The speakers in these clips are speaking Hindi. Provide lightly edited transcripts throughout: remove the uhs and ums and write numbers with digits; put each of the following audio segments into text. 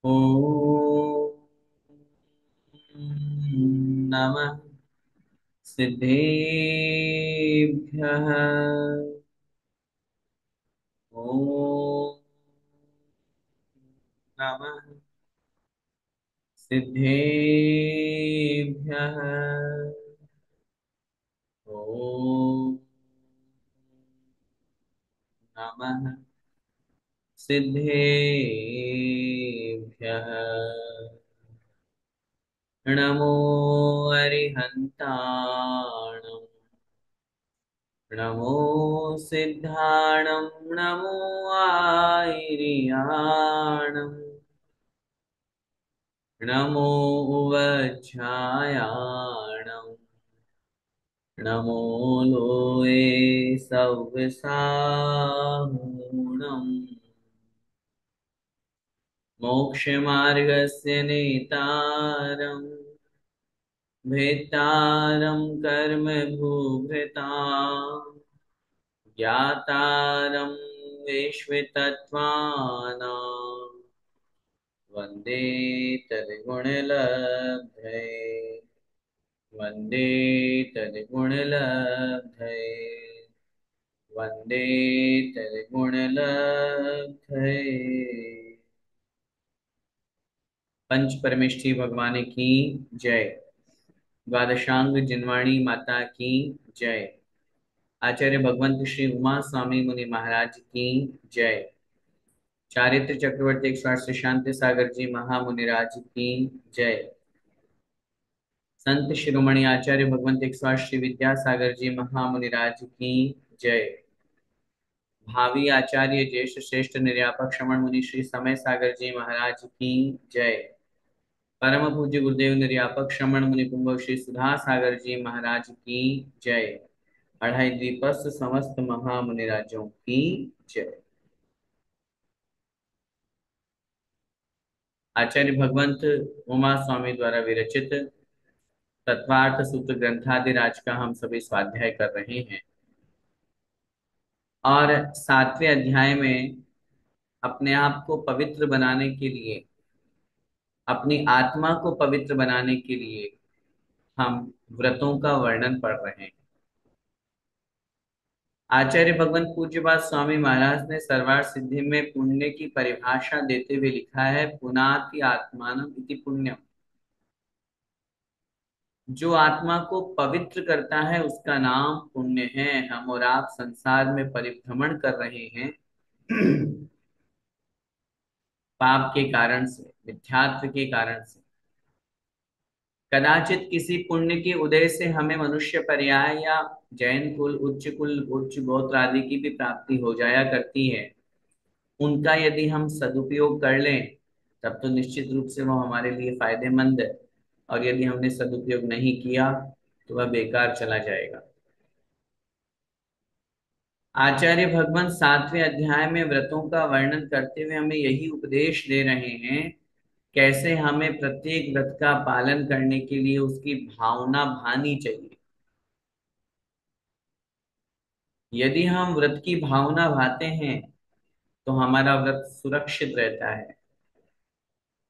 ॐ नमः सिद्धेभ्यः। ॐ नमः सिद्धेभ्यः। ॐ नमः सिद्धेभ्यः। नमो अरिहन्ताणम्, नमो सिद्धाणं, नमो आयर्याणम्, नमो उवध्यायाणम्, नमो लोये सव्यसाहूणम्। मोक्षमार्गस्य नेतारम्, भेत्तारं कर्म भूभृताम्, ज्ञातारं विश्वतत्त्वानां, वन्दे तद्गुणलब्धये। वन्दे तद्गुणलब्धये। वन्दे तद्गुणलब्धये। पंच परमेष्ठी भगवान की जय। द्वादशांग जिनवाणी माता की जय। आचार्य भगवंत श्री उमा स्वामी मुनि महाराज की जय। चारित्र चक्रवर्ती एक श्री शांति सागर जी महामुनिराज की जय। संत शिरोमणि आचार्य भगवंत एक श्री विद्यासागर जी महामुनिराज की जय। भावी आचार्य ज्येष्ठ श्रेष्ठ निर्यापक श्रमण मुनि श्री समय सागर जी महाराज की जय। परम पूज्य गुरुदेव निर्यापक श्रमण मुनि कुंभ श्री सुधा सागर जी महाराज की जय। अढ़ाई द्वीपस्थ समस्त महामुनिराजों की जय। आचार्य भगवंत उमा स्वामी द्वारा विरचित तत्वार्थ सूत्र ग्रंथादि राज का हम सभी स्वाध्याय कर रहे हैं और सातवें अध्याय में अपने आप को पवित्र बनाने के लिए, अपनी आत्मा को पवित्र बनाने के लिए हम व्रतों का वर्णन पढ़ रहे हैं। आचार्य भगवंत पूज्यपाद स्वामी महाराज ने सर्वार्थ सिद्धि में पुण्य की परिभाषा देते हुए लिखा है, पुनाति आत्मानम इति पुण्यम। जो आत्मा को पवित्र करता है उसका नाम पुण्य है। हम और आप संसार में परिभ्रमण कर रहे हैं पाप के कारण से, मिथ्यात्व के कारण से। कदाचित किसी पुण्य के उदय से हमें मनुष्य पर्याय या जैन कुल उच्च गोत्र आदि की भी प्राप्ति हो जाया करती है। उनका यदि हम सदुपयोग कर लें तब तो निश्चित रूप से वो हमारे लिए फायदेमंद है, और यदि हमने सदुपयोग नहीं किया तो वह बेकार चला जाएगा। आचार्य भगवान सातवें अध्याय में व्रतों का वर्णन करते हुए हमें यही उपदेश दे रहे हैं, कैसे हमें प्रत्येक व्रत का पालन करने के लिए उसकी भावना भानी चाहिए। यदि हम व्रत की भावना भाते हैं तो हमारा व्रत सुरक्षित रहता है।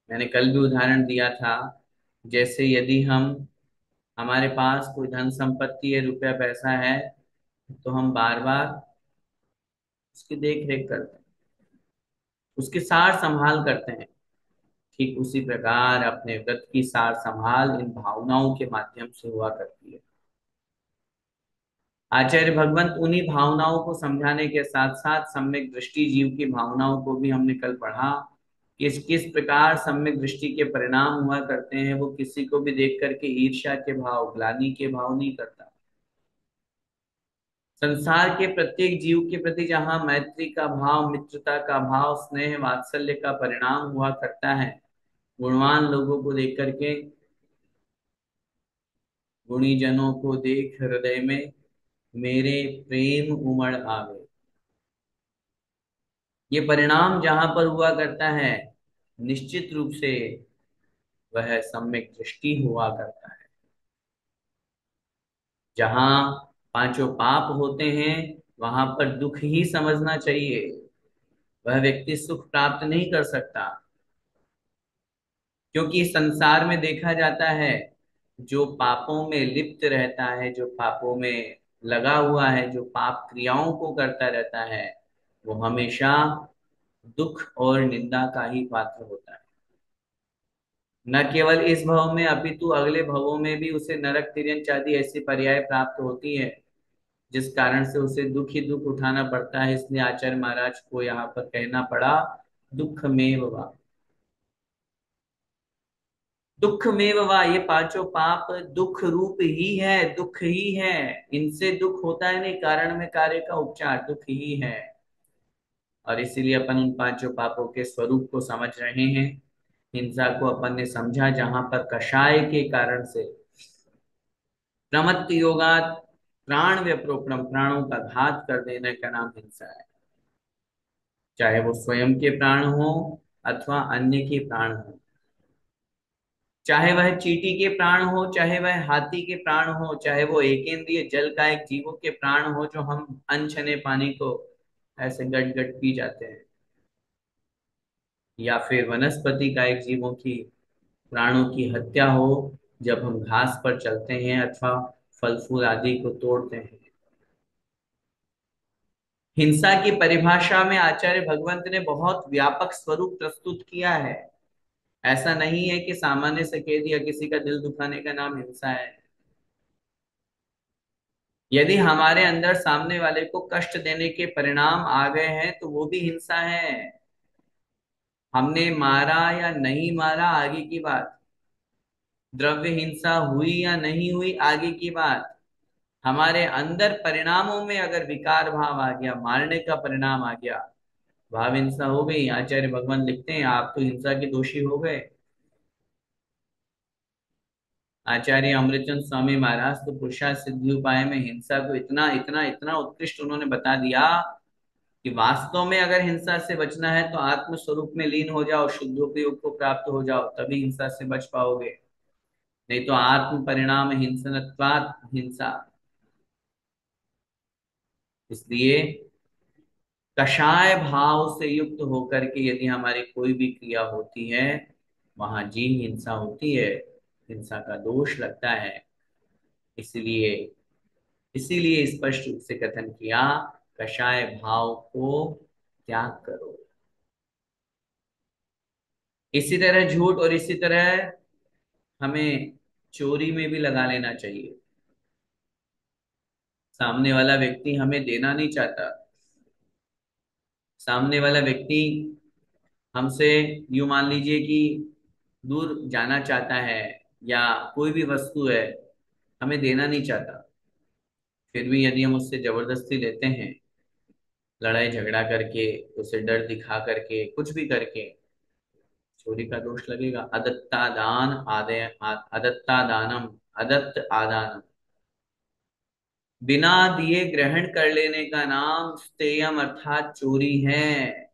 मैंने कल भी उदाहरण दिया था, जैसे यदि हम, हमारे पास कोई धन संपत्ति है, रुपया पैसा है, तो हम बार बार उसकी देख रेख करते हैं, उसकी सार संभाल करते हैं। ठीक उसी प्रकार अपने व्रत की सार संभाल इन भावनाओं के माध्यम से हुआ करती है। आचार्य भगवंत उन्हीं भावनाओं को समझाने के साथ साथ सम्यक दृष्टि जीव की भावनाओं को भी हमने कल पढ़ा, किस किस प्रकार सम्यक दृष्टि के परिणाम हुआ करते हैं। वो किसी को भी देख करके ईर्ष्या के भाव, ग्लानि के भाव नहीं करता। संसार के प्रत्येक जीव के प्रति जहां मैत्री का भाव, मित्रता का भाव, स्नेह वात्सल्य का परिणाम हुआ करता है, गुणवान लोगों को देख करके, गुणी जनों को देख हृदय में मेरे प्रेम उमड़ आवे, ये परिणाम जहां पर हुआ करता है निश्चित रूप से वह सम्यक दृष्टि हुआ करता है। जहां पांचों पाप होते हैं वहां पर दुख ही समझना चाहिए। वह व्यक्ति सुख प्राप्त नहीं कर सकता। क्योंकि संसार में देखा जाता है, जो पापों में लिप्त रहता है, जो पापों में लगा हुआ है, जो पाप क्रियाओं को करता रहता है, वो हमेशा दुख और निंदा का ही पात्र होता है। न केवल इस भव में अपितु अगले भवों में भी उसे नरक तिर्यंच आदि ऐसी पर्याय प्राप्त होती है, जिस कारण से उसे दुख ही दुख उठाना पड़ता है। इसलिए आचार्य महाराज को यहाँ पर कहना पड़ा, दुख में वा। दुख में वा, ये पांचों पाप दुख रूप ही है, दुख ही है। इनसे दुख होता है नहीं, कारण में कार्य का उपचार दुख ही है। और इसीलिए अपन उन पांचों पापों के स्वरूप को समझ रहे हैं। हिंसा को अपन ने समझा जहां पर कषाय के कारण से प्रमत्त योगात प्राण व्यप्रोपणम, प्राणों का घात कर देने का नाम हिंसा है। चाहे वो स्वयं के प्राण हो अथवा अन्य के प्राण हो, चाहे वह चींटी के प्राण हो, चाहे वह हाथी के प्राण हो, चाहे वो एकेंद्रिय जल का एक जीवों के प्राण हो, जो हम अनछने पानी को ऐसे गट गट पी जाते हैं, या फिर वनस्पति का एक जीवों की प्राणों की हत्या हो जब हम घास पर चलते हैं अथवा फल फूल आदि को तोड़ते हैं। हिंसा की परिभाषा में आचार्य भगवंत ने बहुत व्यापक स्वरूप प्रस्तुत किया है। ऐसा नहीं है कि सामान्य से कह दिया किसी का दिल दुखाने का नाम हिंसा है। यदि हमारे अंदर सामने वाले को कष्ट देने के परिणाम आ गए हैं तो वो भी हिंसा है। हमने मारा या नहीं मारा आगे की बात, द्रव्य हिंसा हुई या नहीं हुई आगे की बात, हमारे अंदर परिणामों में अगर विकार भाव आ गया, मारने का परिणाम आ गया, भाव हिंसा हो गई। आचार्य भगवान लिखते हैं आप तो हिंसा के दोषी हो गए। आचार्य अमृतचंद स्वामी महाराज तो पुरुषार्थ सिद्धि उपाय में हिंसा को इतना इतना इतना उत्कृष्ट उन्होंने बता दिया कि वास्तव में अगर हिंसा से बचना है तो आत्म स्वरूप में लीन हो जाओ, शुद्धोपयोग को प्राप्त हो जाओ, तभी हिंसा से बच पाओगे। नहीं तो आत्म परिणाम हिंसनत्वात् हिंसा। इसलिए कषाय भाव से युक्त होकर के यदि हमारी कोई भी क्रिया होती है, वहां जी हिंसा होती है, हिंसा का दोष लगता है। इसलिए इसीलिए स्पष्ट रूप से कथन किया, कषाय भाव को त्याग करो। इसी तरह झूठ और इसी तरह हमें चोरी में भी लगा लेना चाहिए। सामने वाला व्यक्ति हमें देना नहीं चाहता, सामने वाला व्यक्ति हमसे यूं मान लीजिए कि दूर जाना चाहता है, या कोई भी वस्तु है हमें देना नहीं चाहता, फिर भी यदि हम उससे जबरदस्ती लेते हैं, लड़ाई झगड़ा करके, उसे डर दिखा करके, कुछ भी करके, चोरी का दोष लगेगा। अदत्ता दान आदय अदत्ता दानम, अदत्त आदानम, बिना दिए ग्रहण कर लेने का नाम स्तेयम अर्थात चोरी है।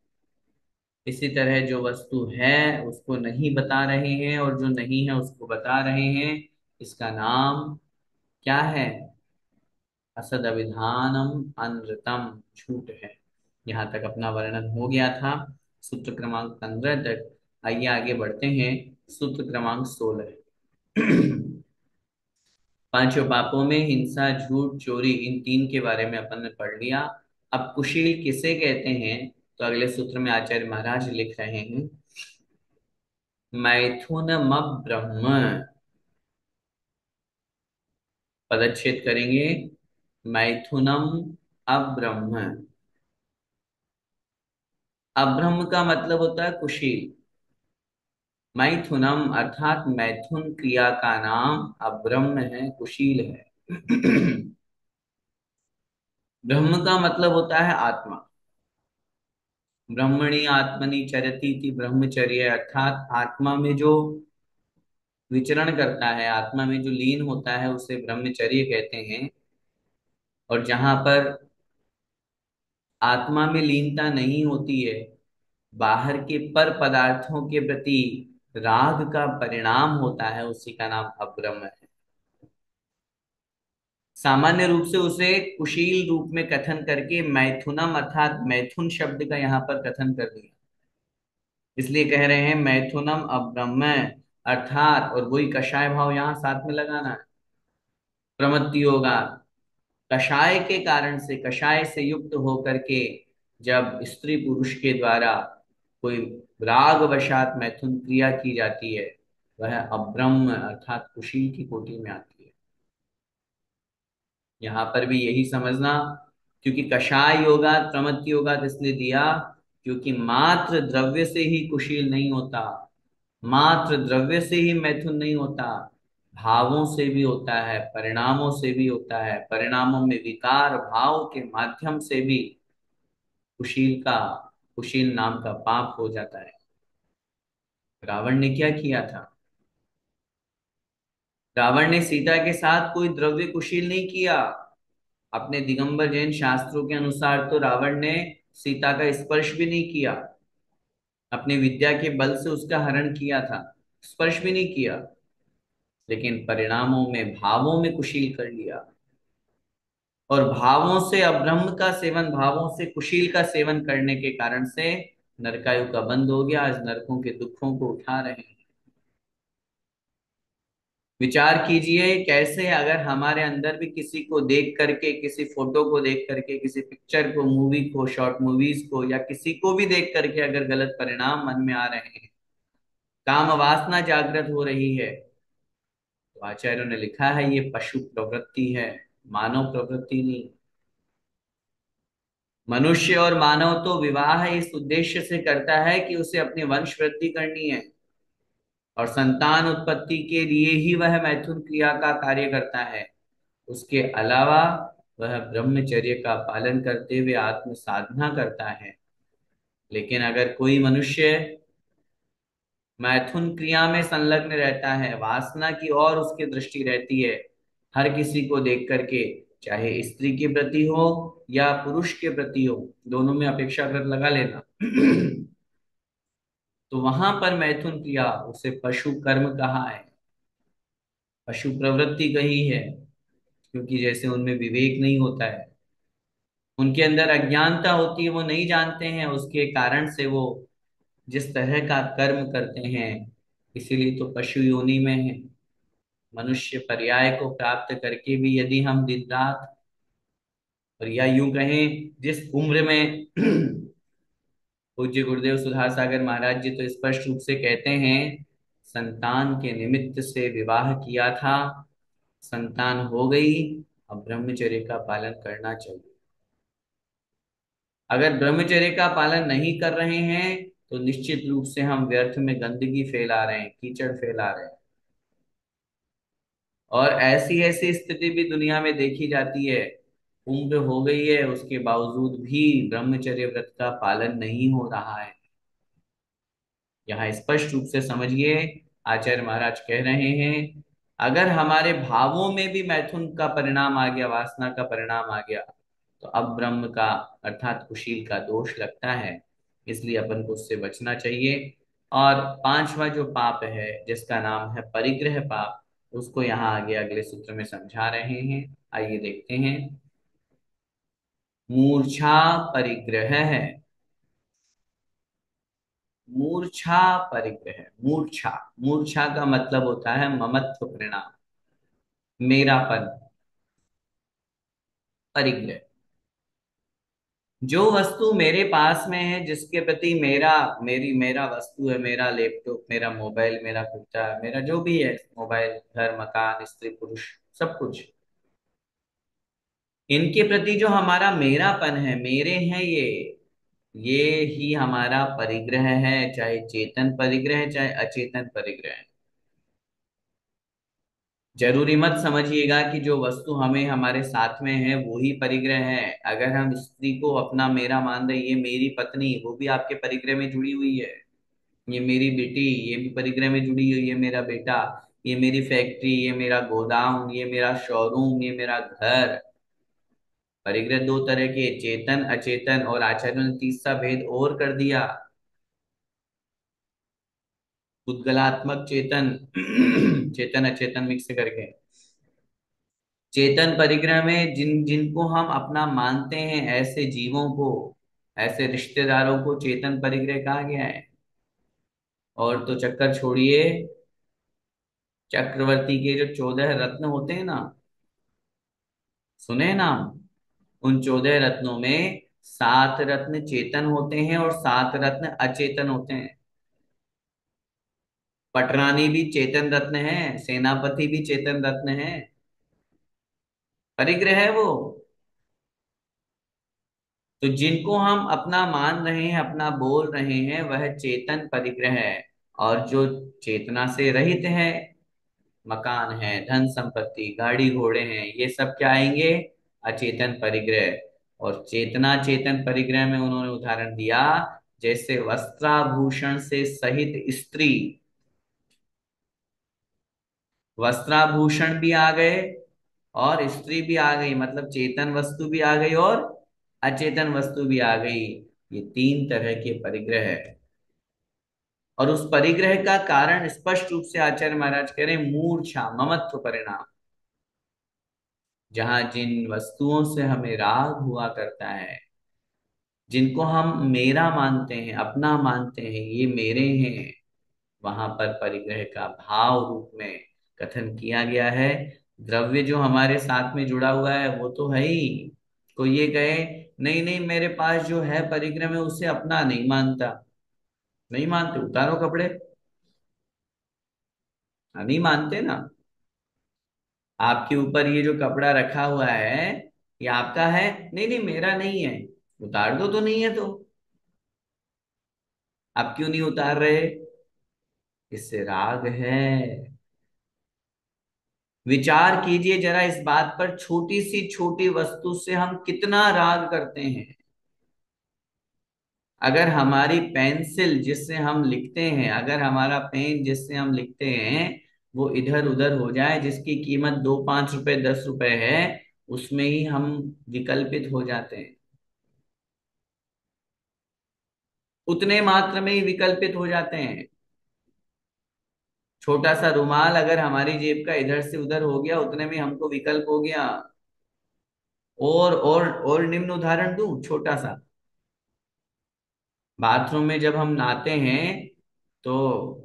इसी तरह जो वस्तु है उसको नहीं बता रहे हैं और जो नहीं है उसको बता रहे हैं, इसका नाम क्या है? असद अभिधानम अनृतम, झूठ है। यहाँ तक अपना वर्णन हो गया था सूत्र क्रमांक 15 तक। आइए आगे बढ़ते हैं सूत्र क्रमांक 16। पांचों पापों में हिंसा, झूठ, चोरी, इन तीन के बारे में अपन ने पढ़ लिया। अब कुशील किसे कहते हैं, तो अगले सूत्र में आचार्य महाराज लिख रहे हैं, मैथुनम ब्रह्म। पदच्छेद करेंगे, मैथुनम अब्रह्म। अब्रह्म का मतलब होता है कुशील। मैथुनम अर्थात मैथुन क्रिया का नाम अब्रह्म है, कुशील है। ब्रह्म का मतलब होता है आत्मा। ब्रह्मणि आत्मनि चरति इति ब्रह्मचर्य, अर्थात आत्मा में जो विचरण करता है, आत्मा में जो लीन होता है, उसे ब्रह्मचर्य कहते हैं। और जहां पर आत्मा में लीनता नहीं होती है, बाहर के पर पदार्थों के प्रति राग का परिणाम होता है, उसी का नाम अब्रह्म है। सामान्य रूप से उसे कुशील रूप में कथन करके मैथुनम अर्थात मैथुन शब्द का यहाँ पर कथन कर दिया। इसलिए कह रहे हैं मैथुनम अब्रह्म, अर्थात, और वही कषाय भाव यहां साथ में लगाना है, प्रमत्ति होगा। कषाय के कारण से, कषाय से युक्त होकर के जब स्त्री पुरुष के द्वारा कोई राग वशात मैथुन क्रिया की जाती है, वह अब्रह्म अर्थात कुशील की कोटि में आती है। यहाँ पर भी यही समझना, क्योंकि कषाय योगा प्रमत्ति योगा इसलिए दिया क्योंकि मात्र द्रव्य से ही कुशील नहीं होता, मात्र द्रव्य से ही मैथुन नहीं होता, भावों से भी होता है, परिणामों से भी होता है, परिणामों में विकार भाव के माध्यम से भी कुशील का, कुशील नाम का पाप हो जाता है। रावण ने क्या किया था? रावण ने सीता के साथ कोई द्रव्य कुशील नहीं किया। अपने दिगंबर जैन शास्त्रों के अनुसार तो रावण ने सीता का स्पर्श भी नहीं किया, अपनी विद्या के बल से उसका हरण किया था, स्पर्श भी नहीं किया, लेकिन परिणामों में भावों में कुशील कर लिया। और भावों से अब्रह्म का सेवन, भावों से कुशील का सेवन करने के कारण से नरकायु का बंद हो गया। आज नरकों के दुखों को उठा रहे हैं। विचार कीजिए कैसे अगर हमारे अंदर भी किसी को देख करके, किसी फोटो को देख करके, किसी पिक्चर को, मूवी को, शॉर्ट मूवीज को, या किसी को भी देख करके अगर गलत परिणाम मन में आ रहे हैं, काम वासना जागृत हो रही है, तो आचार्यों ने लिखा है ये पशु प्रवृत्ति है, मानव प्रवृत्ति नहीं। मनुष्य और मानव तो विवाह इस उद्देश्य से करता है कि उसे अपनी वंश वृद्धि करनी है, और संतान उत्पत्ति के लिए ही वह मैथुन क्रिया का कार्य करता है। उसके अलावा वह ब्रह्मचर्य का पालन करते हुए आत्म साधना करता है। लेकिन अगर कोई मनुष्य मैथुन क्रिया में संलग्न रहता है, वासना की ओर उसकी दृष्टि रहती है, हर किसी को देख करके, चाहे स्त्री के प्रति हो या पुरुष के प्रति हो, दोनों में अपेक्षाकृत लगा लेना तो वहां पर मैथुन क्रिया, उसे पशु कर्म कहा है, पशु प्रवृत्ति कही है, क्योंकि जैसे उनमें विवेक नहीं होता है, उनके अंदर अज्ञानता होती है, वो नहीं जानते हैं, उसके कारण से वो जिस तरह का कर्म करते हैं, इसीलिए तो पशु योनि में है। मनुष्य पर्याय को प्राप्त करके भी यदि हम दिन रात, और या यूं कहें जिस उम्र में पूज्य गुरुदेव सुधार सागर महाराज जी तो स्पष्ट रूप से कहते हैं, संतान के निमित्त से विवाह किया था, संतान हो गई, अब ब्रह्मचर्य का पालन करना चाहिए। अगर ब्रह्मचर्य का पालन नहीं कर रहे हैं तो निश्चित रूप से हम व्यर्थ में गंदगी फैला रहे हैं, कीचड़ फैला रहे हैं। और ऐसी ऐसी स्थिति भी दुनिया में देखी जाती है, उम्र हो गई है उसके बावजूद भी ब्रह्मचर्य व्रत का पालन नहीं हो रहा है। यहाँ स्पष्ट रूप से समझिए, आचार्य महाराज कह रहे हैं, अगर हमारे भावों में भी मैथुन का परिणाम आ गया, वासना का परिणाम आ गया, तो अब ब्रह्म का अर्थात कुशील का दोष लगता है। इसलिए अपन को उससे बचना चाहिए। और पांचवा जो पाप है जिसका नाम है परिग्रह पाप, उसको यहाँ आगे अगले सूत्र में समझा रहे हैं। आइए देखते हैं। मूर्छा परिग्रह है। मूर्छा परिग्रह, मूर्छा, मूर्छा का मतलब होता है ममत्व परिणाम, मेरापन। परिग्रह, जो वस्तु मेरे पास में है, जिसके प्रति मेरा, मेरा वस्तु है, मेरा लैपटॉप, मेरा मोबाइल, मेरा कुत्ता, मेरा जो भी है, मोबाइल, घर, मकान, स्त्री पुरुष, सब कुछ, इनके प्रति जो हमारा मेरापन है, मेरे हैं ये ही हमारा परिग्रह है, चाहे चेतन परिग्रह है चाहे अचेतन परिग्रह है। जरूरी मत समझिएगा कि जो वस्तु हमें हमारे साथ में है वो ही परिग्रह है। अगर हम स्त्री को अपना मेरा मान रहे, ये मेरी पत्नी, वो भी आपके परिग्रह में जुड़ी हुई है। ये मेरी बेटी, ये भी परिग्रह में जुड़ी हुई है, मेरा बेटा, ये मेरी फैक्ट्री, ये मेरा गोदाम, ये मेरा शोरूम, ये मेरा घर। परिग्रह दो तरह के, चेतन अचेतन, और आचार्यों ने तीसरा भेद और कर दिया, उद्गलात्मक चेतन चेतन अचेतन मिक्स करके। चेतन परिग्रह में जिन जिनको हम अपना मानते हैं, ऐसे जीवों को, ऐसे रिश्तेदारों को चेतन परिग्रह कहा गया है। और तो चक्कर छोड़िए, चक्रवर्ती के जो 14 रत्न होते हैं ना, सुने हैं नाम? उन 14 रत्नों में 7 रत्न चेतन होते हैं और 7 रत्न अचेतन होते हैं। पटरानी भी चेतन रत्न है, सेनापति भी चेतन रत्न है, परिग्रह है वो। तो जिनको हम अपना मान रहे हैं, अपना बोल रहे हैं, वह चेतन परिग्रह है। और जो चेतना से रहित है, मकान है, धन संपत्ति, गाड़ी घोड़े हैं, ये सब क्या आएंगे? अचेतन परिग्रह। और चेतना चेतन परिग्रह में उन्होंने उदाहरण दिया, जैसे वस्त्राभूषण से सहित स्त्री। वस्त्राभूषण भी आ गए और स्त्री भी आ गई, मतलब चेतन वस्तु भी आ गई और अचेतन वस्तु भी आ गई। ये 3 तरह के परिग्रह है। और उस परिग्रह का कारण स्पष्ट रूप से आचार्य महाराज कह रहे हैं, मूर्छा, ममत्व परिणाम। जहां जिन वस्तुओं से हमें राग हुआ करता है, जिनको हम मेरा मानते हैं, अपना मानते हैं, ये मेरे हैं, वहां पर परिग्रह का भाव रूप में कथन किया गया है। द्रव्य जो हमारे साथ में जुड़ा हुआ है वो तो है ही। कोई ये कहे नहीं नहीं मेरे पास जो है परिग्रह में, उसे अपना नहीं मानता, नहीं मानते, उतारो कपड़े। हाँ, नहीं मानते ना। आपके ऊपर ये जो कपड़ा रखा हुआ है, ये आपका है? नहीं नहीं मेरा नहीं है। उतार दो, तो नहीं है तो। आप क्यों नहीं उतार रहे? इससे राग है। विचार कीजिए जरा इस बात पर, छोटी सी छोटी वस्तु से हम कितना राग करते हैं। अगर हमारी पेंसिल जिससे हम लिखते हैं, अगर हमारा पेन जिससे हम लिखते हैं, वो इधर उधर हो जाए, जिसकी कीमत 2-5 रुपए 10 रुपए है, उसमें ही हम विकल्पित हो जाते हैं। उतने मात्र में ही विकल्पित हो जाते हैं। छोटा सा रुमाल अगर हमारी जेब का इधर से उधर हो गया, उतने में हमको विकल्प हो गया। और निम्न उदाहरण दूं छोटा सा। बाथरूम में जब हम नहाते हैं, तो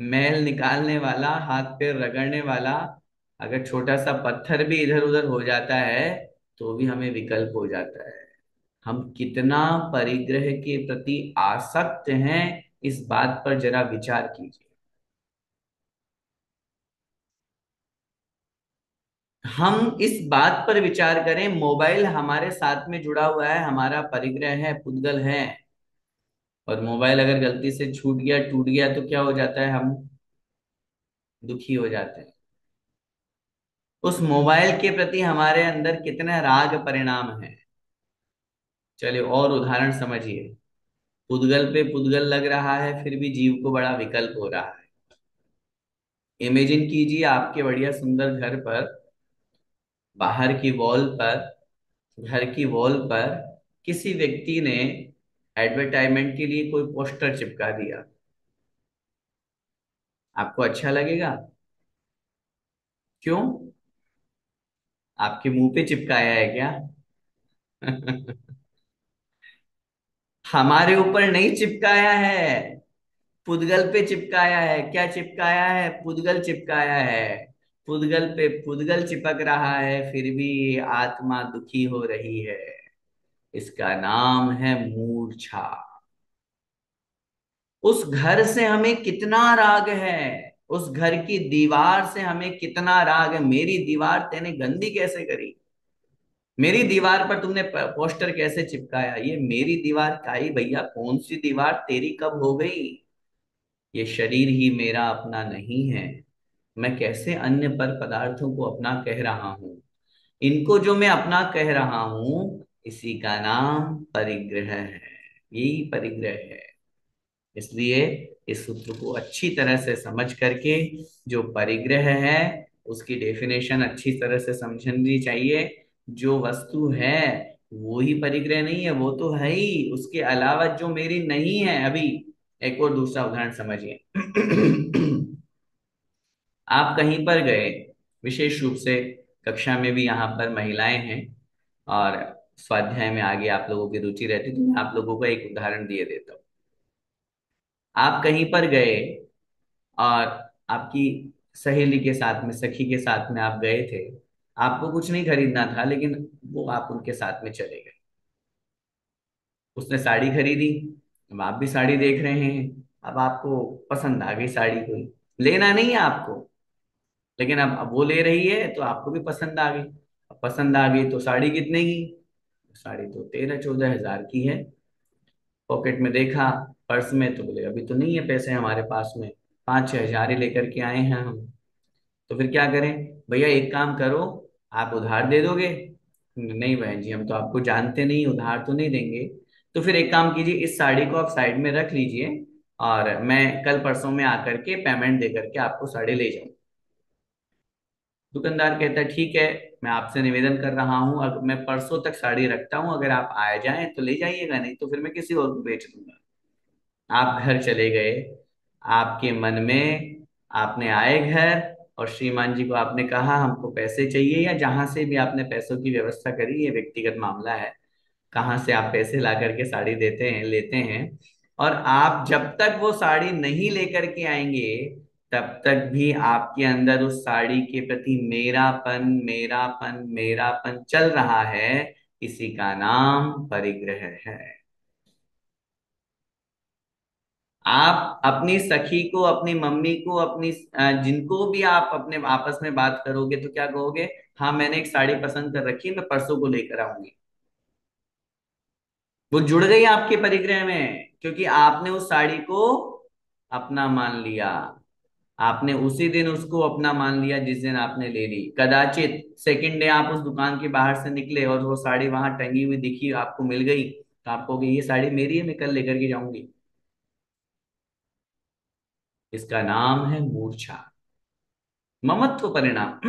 मैल निकालने वाला, हाथ पैर रगड़ने वाला, अगर छोटा सा पत्थर भी इधर उधर हो जाता है, तो भी हमें विकल्प हो जाता है। हम कितना परिग्रह के प्रति आसक्त हैं, इस बात पर जरा विचार कीजिए। हम इस बात पर विचार करें, मोबाइल हमारे साथ में जुड़ा हुआ है, हमारा परिग्रह है, पुद्गल है। और मोबाइल अगर गलती से छूट गया, टूट गया, तो क्या हो जाता है? हम दुखी हो जाते हैं। उस मोबाइल के प्रति हमारे अंदर कितना राग परिणाम है। चलिए और उदाहरण समझिए। पुद्गल पे पुद्गल लग रहा है, फिर भी जीव को बड़ा विकल्प हो रहा है। इमेजिन कीजिए आपके बढ़िया सुंदर घर पर, बाहर की वॉल पर, घर की वॉल पर किसी व्यक्ति ने एडवर्टाइजमेंट के लिए कोई पोस्टर चिपका दिया। आपको अच्छा लगेगा? क्यों? आपके मुंह पे चिपकाया है क्या? हमारे ऊपर नहीं चिपकाया है, पुद्गल पे चिपकाया है। क्या चिपकाया है? पुद्गल चिपकाया है। पुद्गल पे पुद्गल चिपक रहा है, फिर भी आत्मा दुखी हो रही है। इसका नाम है मूर्छा। उस घर से हमें कितना राग है, उस घर की दीवार से हमें कितना राग है। मेरी दीवार तूने गंदी कैसे करी? मेरी दीवार पर तुमने पोस्टर कैसे चिपकाया? ये मेरी दीवार का ही भैया, कौन सी दीवार तेरी कब हो गई? ये शरीर ही मेरा अपना नहीं है। मैं कैसे अन्य पर पदार्थों को अपना कह रहा हूं? इनको जो मैं अपना कह रहा हूं, इसी का नाम परिग्रह है। यही परिग्रह है। इसलिए इस सूत्र को अच्छी तरह से समझ करके, जो परिग्रह है उसकी डेफिनेशन अच्छी तरह से समझनी चाहिए। जो वस्तु है वो ही परिग्रह नहीं है, वो तो है ही, उसके अलावा जो मेरी नहीं है। अभी एक और दूसरा उदाहरण समझिए। आप कहीं पर गए, विशेष रूप से कक्षा में भी यहाँ पर महिलाएं हैं, और स्वाध्याय में आगे आप लोगों की रुचि रहती, तो मैं आप लोगों को एक उदाहरण दिए देता हूँ। आप कहीं पर गए और आपकी सहेली के साथ में, सखी के साथ में आप गए थे, आपको कुछ नहीं खरीदना था, लेकिन वो आप उनके साथ में चले गए। उसने साड़ी खरीदी, अब आप भी साड़ी देख रहे हैं, अब आपको पसंद आ गई साड़ी, कोई लेना नहीं है आपको, लेकिन अब वो ले रही है तो आपको भी पसंद आ गई। अब पसंद आ गई तो साड़ी कितने की? साड़ी तो 13-14 हजार की है। पॉकेट में देखा, पर्स में, तो बोले अभी तो नहीं है पैसे हमारे पास में, 5-6 हजार ही लेकर के आए हैं हम। तो फिर क्या करें? भैया एक काम करो, आप उधार दे दोगे? नहीं बहन जी, हम तो आपको जानते नहीं, उधार तो नहीं देंगे। तो फिर एक काम कीजिए, इस साड़ी को आप साइड में रख लीजिए, और मैं कल परसों में आकर के पेमेंट दे करके आपको साड़ी ले जाऊँ। दुकानदार कहता है ठीक है, मैं आपसे निवेदन कर रहा हूँ, अगर मैं परसों तक साड़ी रखता हूँ, अगर आप आ जाएं तो ले जाइएगा, नहीं तो फिर मैं किसी और को बेच दूंगा। आप घर चले गए, आपके मन में, आपने आए घर, और श्रीमान जी को आपने कहा हमको पैसे चाहिए, या जहां से भी आपने पैसों की व्यवस्था करी, ये व्यक्तिगत मामला है, कहाँ से आप पैसे ला करके साड़ी देते हैं, लेते हैं, और आप जब तक वो साड़ी नहीं लेकर के आएंगे, तब तक भी आपके अंदर उस साड़ी के प्रति मेरापन मेरापन मेरापन चल रहा है। इसी का नाम परिग्रह है। आप अपनी सखी को, अपनी मम्मी को, अपनी जिनको भी आप अपने आपस में बात करोगे तो क्या कहोगे? हाँ, मैंने एक साड़ी पसंद कर रखी है, मैं परसों को लेकर आऊंगी। वो जुड़ गई आपके परिग्रह में, क्योंकि आपने उस साड़ी को अपना मान लिया। आपने उसी दिन उसको अपना मान लिया जिस दिन आपने ले ली। कदाचित सेकंड डे आप उस दुकान के बाहर से निकले और वो साड़ी वहां टंगी हुई दिखी, आपको मिल गई, तो आप कहोगे ये साड़ी मेरी है, मैं कल लेकर के जाऊंगी। इसका नाम है मूर्छा, ममत्व परिणाम।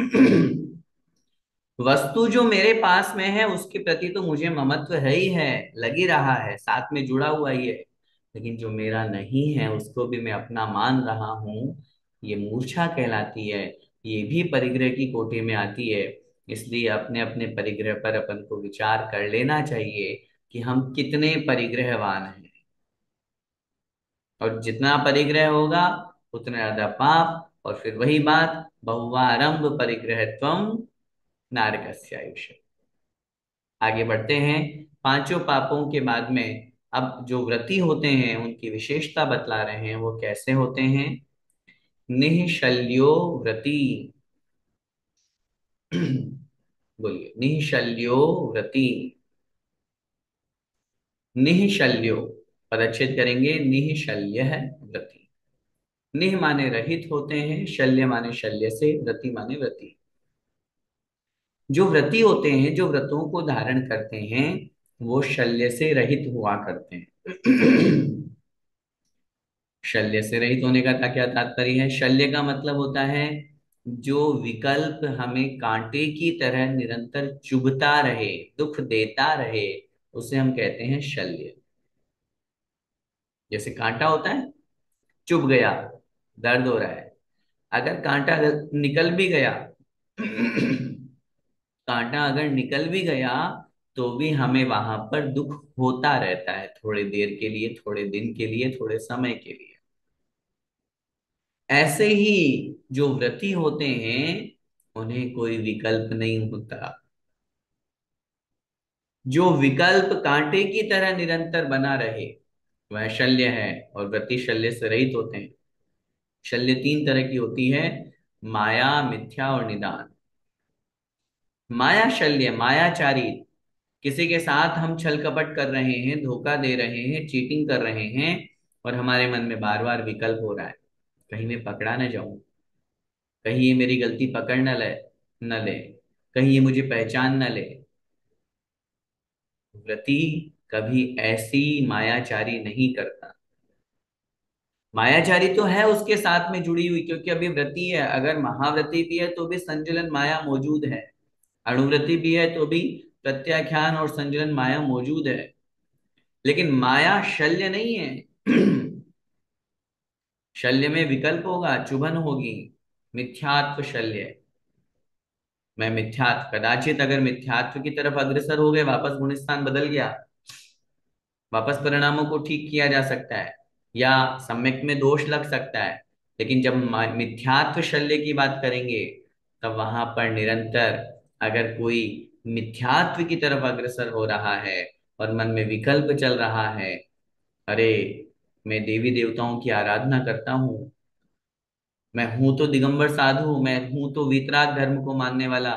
वस्तु जो मेरे पास में है उसके प्रति तो मुझे ममत्व है ही है, लगी रहा है, साथ में जुड़ा हुआ ही है, लेकिन जो मेरा नहीं है उसको भी मैं अपना मान रहा हूं, ये मूर्छा कहलाती है। ये भी परिग्रह की कोटि में आती है। इसलिए अपने अपने परिग्रह पर अपन को विचार कर लेना चाहिए कि हम कितने परिग्रहवान हैं, और जितना परिग्रह होगा उतना ज्यादा पाप। और फिर वही बात, बहुवारंभ परिग्रहत्वम नारकस्यायुष। आगे बढ़ते हैं। पांचों पापों के बाद में अब जो व्रती होते हैं उनकी विशेषता बतला रहे हैं, वो कैसे होते हैं। निःशल्यो व्रती। बोलिए, निःशल्यो व्रती। निःशल्यो, पदच्छेद करेंगे, निःशल्य है व्रती। निह माने रहित होते हैं, शल्य माने शल्य से, व्रति माने व्रति। जो व्रती होते हैं, जो व्रतों को धारण करते हैं, वो शल्य से रहित हुआ करते हैं। शल्य से रहित होने का क्या तात्पर्य है? शल्य का मतलब होता है जो विकल्प हमें कांटे की तरह निरंतर चुभता रहे, दुख देता रहे, उसे हम कहते हैं शल्य। जैसे कांटा होता है, चुभ गया, दर्द हो रहा है। अगर कांटा निकल भी गया, कांटा अगर निकल भी गया, तो भी हमें वहां पर दुख होता रहता है, थोड़ी देर के लिए, थोड़े दिन के लिए, थोड़े समय के लिए। ऐसे ही जो व्रती होते हैं, उन्हें कोई विकल्प नहीं होता। जो विकल्प कांटे की तरह निरंतर बना रहे, वह शल्य है, और व्रती शल्य से रहित होते हैं। शल्य तीन तरह की होती है, माया, मिथ्या और निदान। माया शल्य, मायाचारी, किसी के साथ हम छल कपट कर रहे हैं, धोखा दे रहे हैं, चीटिंग कर रहे हैं, और हमारे मन में बार बार विकल्प हो रहा है, कहीं मैं पकड़ा न जाऊं, कहीं ये मेरी गलती पकड़ न ले, कहीं ये मुझे पहचान न ले। व्रती कभी ऐसी मायाचारी नहीं करता। मायाचारी तो है उसके साथ में जुड़ी हुई, क्योंकि अभी व्रती है, अगर महाव्रती भी है तो भी संचलन माया मौजूद है, अणुव्रती भी है तो भी प्रत्याख्यान और संचलन माया मौजूद है, लेकिन माया शल्य नहीं है। शल्य में विकल्प होगा, चुभन होगी, मिथ्यात्व शल्य। मैं मिथ्यात्व, कदाचित अगर मिथ्यात्व की तरफ अग्रसर हो गए, वापस गुण स्थान बदल गया, वापस परिणामों को ठीक किया जा सकता है, या सम्यक में दोष लग सकता है, लेकिन जब मिथ्यात्व शल्य की बात करेंगे, तब वहां पर निरंतर अगर कोई मिथ्यात्व की तरफ अग्रसर हो रहा है और मन में विकल्प चल रहा है, अरे मैं देवी देवताओं की आराधना करता हूँ, मैं हूं तो दिगंबर साधु, मैं हूं तो वीतराग धर्म को मानने वाला,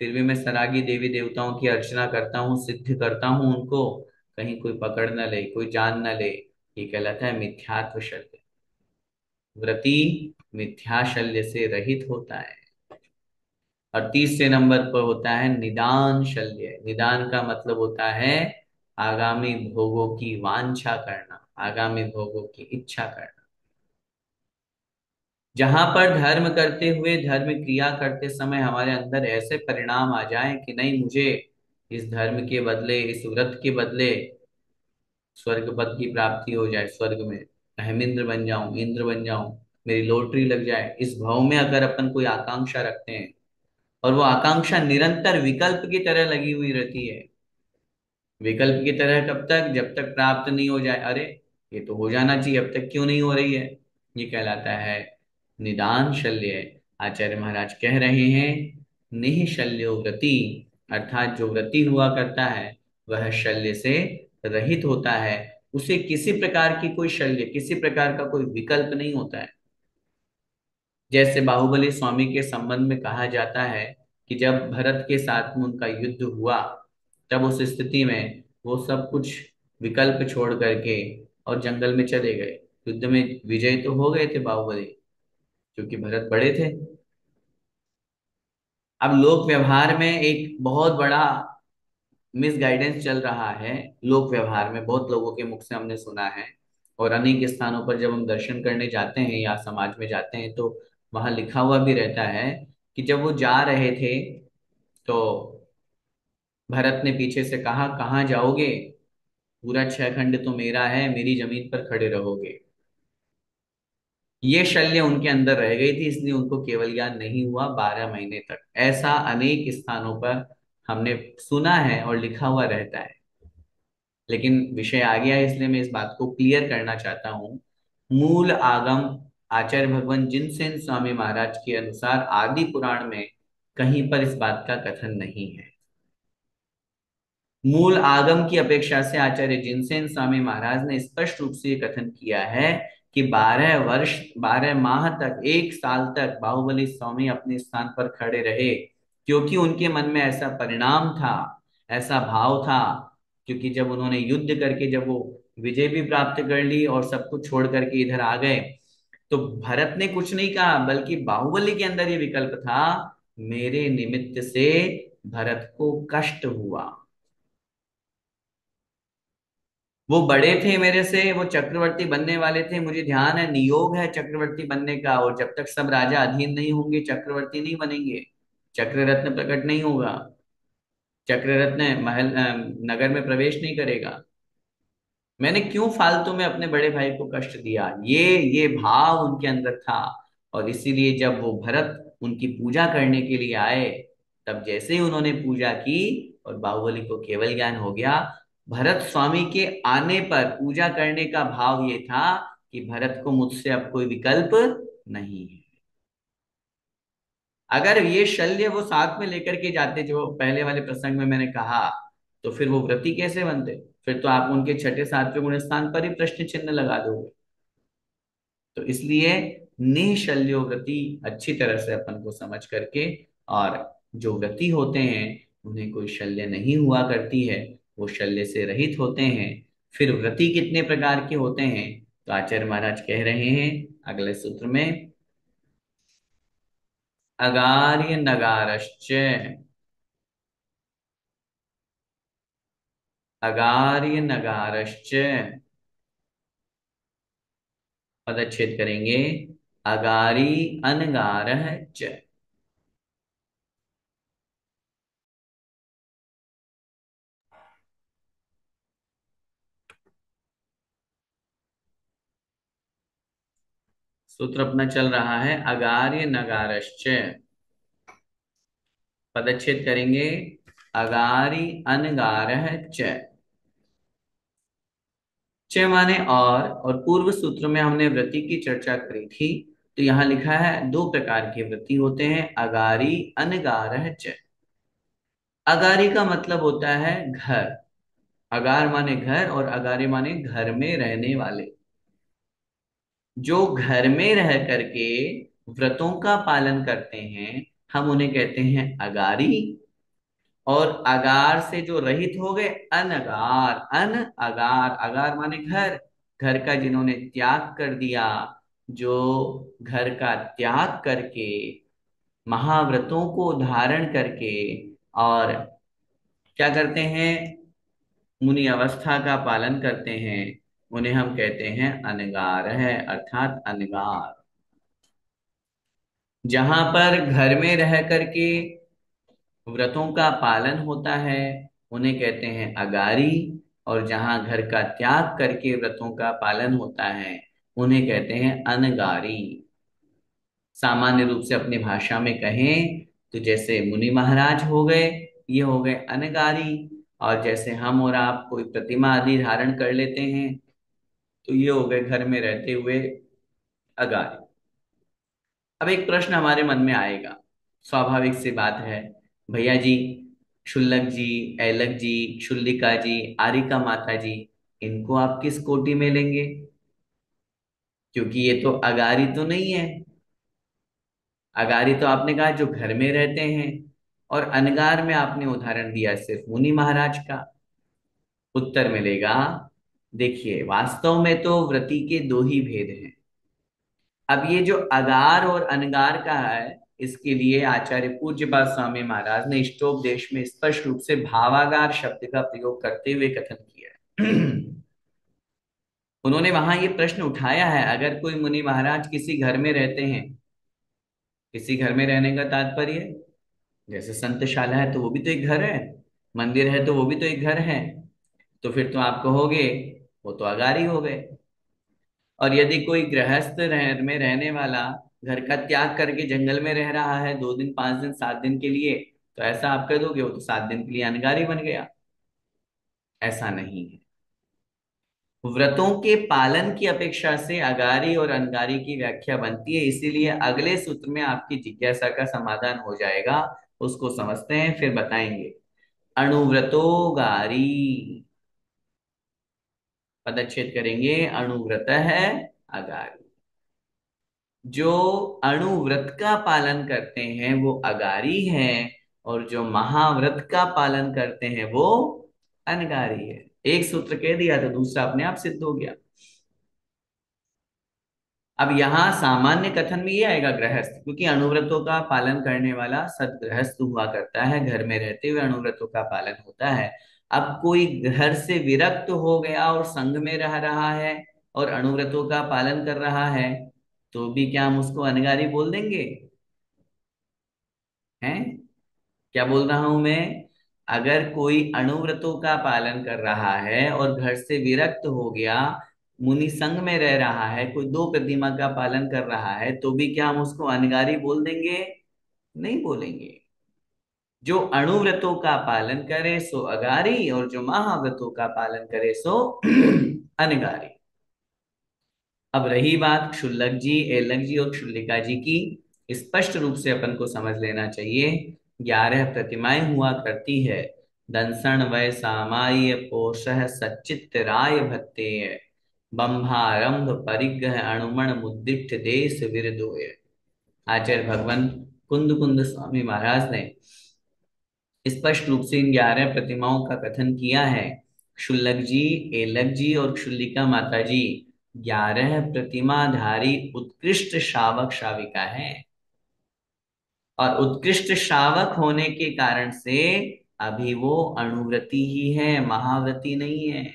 फिर भी मैं सरागी देवी देवताओं की अर्चना करता हूँ, सिद्ध करता हूँ उनको, कहीं कोई पकड़ न ले, कोई जान न ले, ये कहलाता है मिथ्यात्व शल्य। व्रती मिथ्या शल्य से रहित होता है। और तीसरे नंबर पर होता है निदान शल्य। निदान का मतलब होता है आगामी भोगों की वांछा करना, आगामी भोगों की इच्छा करना। जहां पर धर्म करते हुए, धर्म क्रिया करते समय हमारे अंदर ऐसे परिणाम आ जाएं कि नहीं, मुझे इस धर्म के बदले, इस व्रत के बदले स्वर्ग पद की प्राप्ति हो जाए, स्वर्ग में अहमिंद्र बन जाऊं, इंद्र बन जाऊं, मेरी लॉटरी लग जाए, इस भाव में अगर अपन कोई आकांक्षा रखते हैं और वो आकांक्षा निरंतर विकल्प की तरह लगी हुई रहती है। विकल्प की तरह कब तक? जब तक प्राप्त नहीं हो जाए, अरे ये तो हो जाना चाहिए, अब तक क्यों नहीं हो रही है, ये कहलाता है निदान शल्य। आचार्य महाराज कह रहे हैं निःशल्यो व्रति, अर्थात जो व्रति हुआ करता है वह शल्य से रहित होता है। उसे किसी प्रकार की कोई शल्य, किसी प्रकार का कोई विकल्प नहीं होता है। जैसे बाहुबली स्वामी के संबंध में कहा जाता है कि जब भरत के साथ में उनका युद्ध हुआ, तब उस स्थिति में वो सब कुछ विकल्प छोड़ करके और जंगल में चले गए। युद्ध में विजय तो हो गए थे बाहुबली, क्योंकि भरत बड़े थे। अब लोक व्यवहार में एक बहुत बड़ा मिसगाइडेंस चल रहा है। लोक व्यवहार में बहुत लोगों के मुख से हमने सुना है, और अनेक स्थानों पर जब हम दर्शन करने जाते हैं या समाज में जाते हैं तो वहां लिखा हुआ भी रहता है कि जब वो जा रहे थे तो भरत ने पीछे से कहा, कहाँ जाओगे, पूरा 6 खंड तो मेरा है, मेरी जमीन पर खड़े रहोगे। ये शल्य उनके अंदर रह गई थी, इसलिए उनको केवल ज्ञान नहीं हुआ 12 महीने तक। ऐसा अनेक स्थानों पर हमने सुना है और लिखा हुआ रहता है। लेकिन विषय आ गया है, इसलिए मैं इस बात को क्लियर करना चाहता हूं। मूल आगम आचार्य भगवान जिनसेन स्वामी महाराज के अनुसार आदि पुराण में कहीं पर इस बात का कथन नहीं है। मूल आगम की अपेक्षा से आचार्य जिनसेन स्वामी महाराज ने स्पष्ट रूप से ये कथन किया है कि 12 वर्ष, 12 माह तक, 1 साल तक बाहुबली स्वामी अपने स्थान पर खड़े रहे, क्योंकि उनके मन में ऐसा परिणाम था, ऐसा भाव था। क्योंकि जब उन्होंने युद्ध करके जब वो विजय भी प्राप्त कर ली और सब कुछ छोड़ करके इधर आ गए, तो भरत ने कुछ नहीं कहा, बल्कि बाहुबली के अंदर ये विकल्प था, मेरे निमित्त से भरत को कष्ट हुआ। वो बड़े थे मेरे से, वो चक्रवर्ती बनने वाले थे, मुझे ध्यान है, नियोग है चक्रवर्ती बनने का, और जब तक सब राजा अधीन नहीं होंगे चक्रवर्ती नहीं बनेंगे, चक्र रत्न प्रकट नहीं होगा, चक्र रत्न महल नगर में प्रवेश नहीं करेगा। मैंने क्यों फालतू में अपने बड़े भाई को कष्ट दिया, ये भाव उनके अंदर था। और इसीलिए जब वो भरत उनकी पूजा करने के लिए आए, तब जैसे ही उन्होंने पूजा की और बाहुबली को केवल ज्ञान हो गया, भरत स्वामी के आने पर पूजा करने का भाव ये था कि भरत को मुझसे अब कोई विकल्प नहीं है। अगर ये शल्य वो साथ में लेकर के जाते, जो पहले वाले प्रसंग में मैंने कहा, तो फिर वो व्रती कैसे बनते? फिर तो आप उनके छठे सातवें गुण स्थान पर ही प्रश्न चिन्ह लगा दोगे। तो इसलिए निःशल्यो व्रति अच्छी तरह से अपन को समझ करके, और जो व्रति होते हैं उन्हें कोई शल्य नहीं हुआ करती है, वो शल्य से रहित होते हैं। फिर व्रति कितने प्रकार के होते हैं? तो आचार्य महाराज कह रहे हैं अगले सूत्र में, अगार्य नगारश्च, अगार्य नगारश्च, पदच्छेद करेंगे, अगारी अनगारः च। सूत्र अपना चल रहा है अगार्य नगारश्च, पदच्छेद करेंगे, अगारी अनगारः च। च माने और पूर्व सूत्र में हमने व्रति की चर्चा करी थी, तो यहाँ लिखा है दो प्रकार के व्रती होते हैं, अगारी अनगारह च। अगारी का मतलब होता है घर। अगार माने घर और अगारी माने घर में रहने वाले। जो घर में रह करके व्रतों का पालन करते हैं, हम उन्हें कहते हैं अगारी। और अगार से जो रहित हो गए, अनगार। अन अगार, अगार माने घर। घर का जिन्होंने त्याग कर दिया, जो घर का त्याग करके महाव्रतों को धारण करके और क्या करते हैं, मुनि अवस्था का पालन करते हैं, उन्हें हम कहते हैं अनगार है, अर्थात अनगार। जहां पर घर में रह करके व्रतों का पालन होता है, उन्हें कहते हैं अगारी। और जहां घर का त्याग करके व्रतों का पालन होता है, उन्हें कहते हैं अनगारी। सामान्य रूप से अपनी भाषा में कहें तो जैसे मुनि महाराज हो गए, ये हो गए अनगारी। और जैसे हम और आप कोई प्रतिमा आदि धारण कर लेते हैं, तो ये हो गए घर में रहते हुए अगारी। अब एक प्रश्न हमारे मन में आएगा, स्वाभाविक सी बात है, भैया जी, शुल्लक जी, ऐलक जी, शुल्लिका जी, आरिका माता जी, इनको आप किस कोटि में लेंगे? क्योंकि ये तो अगारी तो नहीं है। अगारी तो आपने कहा जो घर में रहते हैं, और अनगार में आपने उदाहरण दिया सिर्फ मुनि महाराज का। उत्तर मिलेगा, देखिए वास्तव में तो व्रति के दो ही भेद हैं। अब ये जो अगार और अनगार का है, इसके लिए आचार्य पूज्यपाद स्वामी महाराज ने इष्टोपदेश में स्पष्ट रूप से भावागार शब्द का प्रयोग करते हुए कथन किया है। उन्होंने वहां ये प्रश्न उठाया है, अगर कोई मुनि महाराज किसी घर में रहते हैं, किसी घर में रहने का तात्पर्य जैसे संतशाला है तो वो भी तो एक घर है, मंदिर है तो वो भी तो एक घर है, तो फिर तो आप कहोगे वो तो अगारी हो गए। और यदि कोई गृहस्थ में रहने वाला घर का त्याग करके जंगल में रह रहा है 2 दिन 5 दिन 7 दिन के लिए, तो ऐसा आप कह दोगे वो तो 7 दिन के लिए अनगारी बन गया। ऐसा नहीं है। व्रतों के पालन की अपेक्षा से अगारी और अनगारी की व्याख्या बनती है, इसीलिए अगले सूत्र में आपकी जिज्ञासा का समाधान हो जाएगा। उसको समझते हैं फिर बताएंगे। अणुव्रतो गारी, पदच्छेद करेंगे, अणुव्रत है अगारी। जो अणुव्रत का पालन करते हैं वो अगारी हैं, और जो महाव्रत का पालन करते हैं वो अनगारी है। एक सूत्र कह दिया तो दूसरा अपने आप सिद्ध हो गया। अब यहाँ सामान्य कथन में ये आएगा गृहस्थ, क्योंकि अनुव्रतों का पालन करने वाला सदगृहस्थ हुआ करता है, घर में रहते हुए अनुव्रतों का पालन होता है। अब कोई घर से विरक्त हो गया और संघ में रह रहा है और अनुव्रतों का पालन कर रहा है, तो भी क्या हम उसको अनगारी बोल देंगे? हैं? क्या बोल रहा हूं मैं? अगर कोई अणुव्रतों का पालन कर रहा है और घर से विरक्त हो गया, मुनि संग में रह रहा है, कोई दो प्रतिमा का पालन कर रहा है, तो भी क्या हम उसको अनगारी बोल देंगे? नहीं बोलेंगे। जो अणुव्रतों का पालन करे सो अगारी, और जो महाव्रतों का पालन करे सो अनगारी। अब रही बात क्षुल्लक जी, एलक जी और क्षुल्लिका जी की, स्पष्ट रूप से अपन को समझ लेना चाहिए। 11 प्रतिमाएं हुआ करती है। दंसण वै सामाय पोषः सच्चित राय भत्तेय, बंभारंभ परिग्रह अणुमण मुद्दिष्ट देश विरदोय। आचार्य भगवान कुंद कुंद स्वामी महाराज ने स्पष्ट रूप से इन 11 प्रतिमाओं का कथन किया है। क्षुल्लक जी, एलक जी और क्षुल्लिका माता जी 11 प्रतिमाधारी उत्कृष्ट शावक शाविका हैं, और उत्कृष्ट शावक होने के कारण से अभी वो अणुव्रती ही है, महाव्रती नहीं है।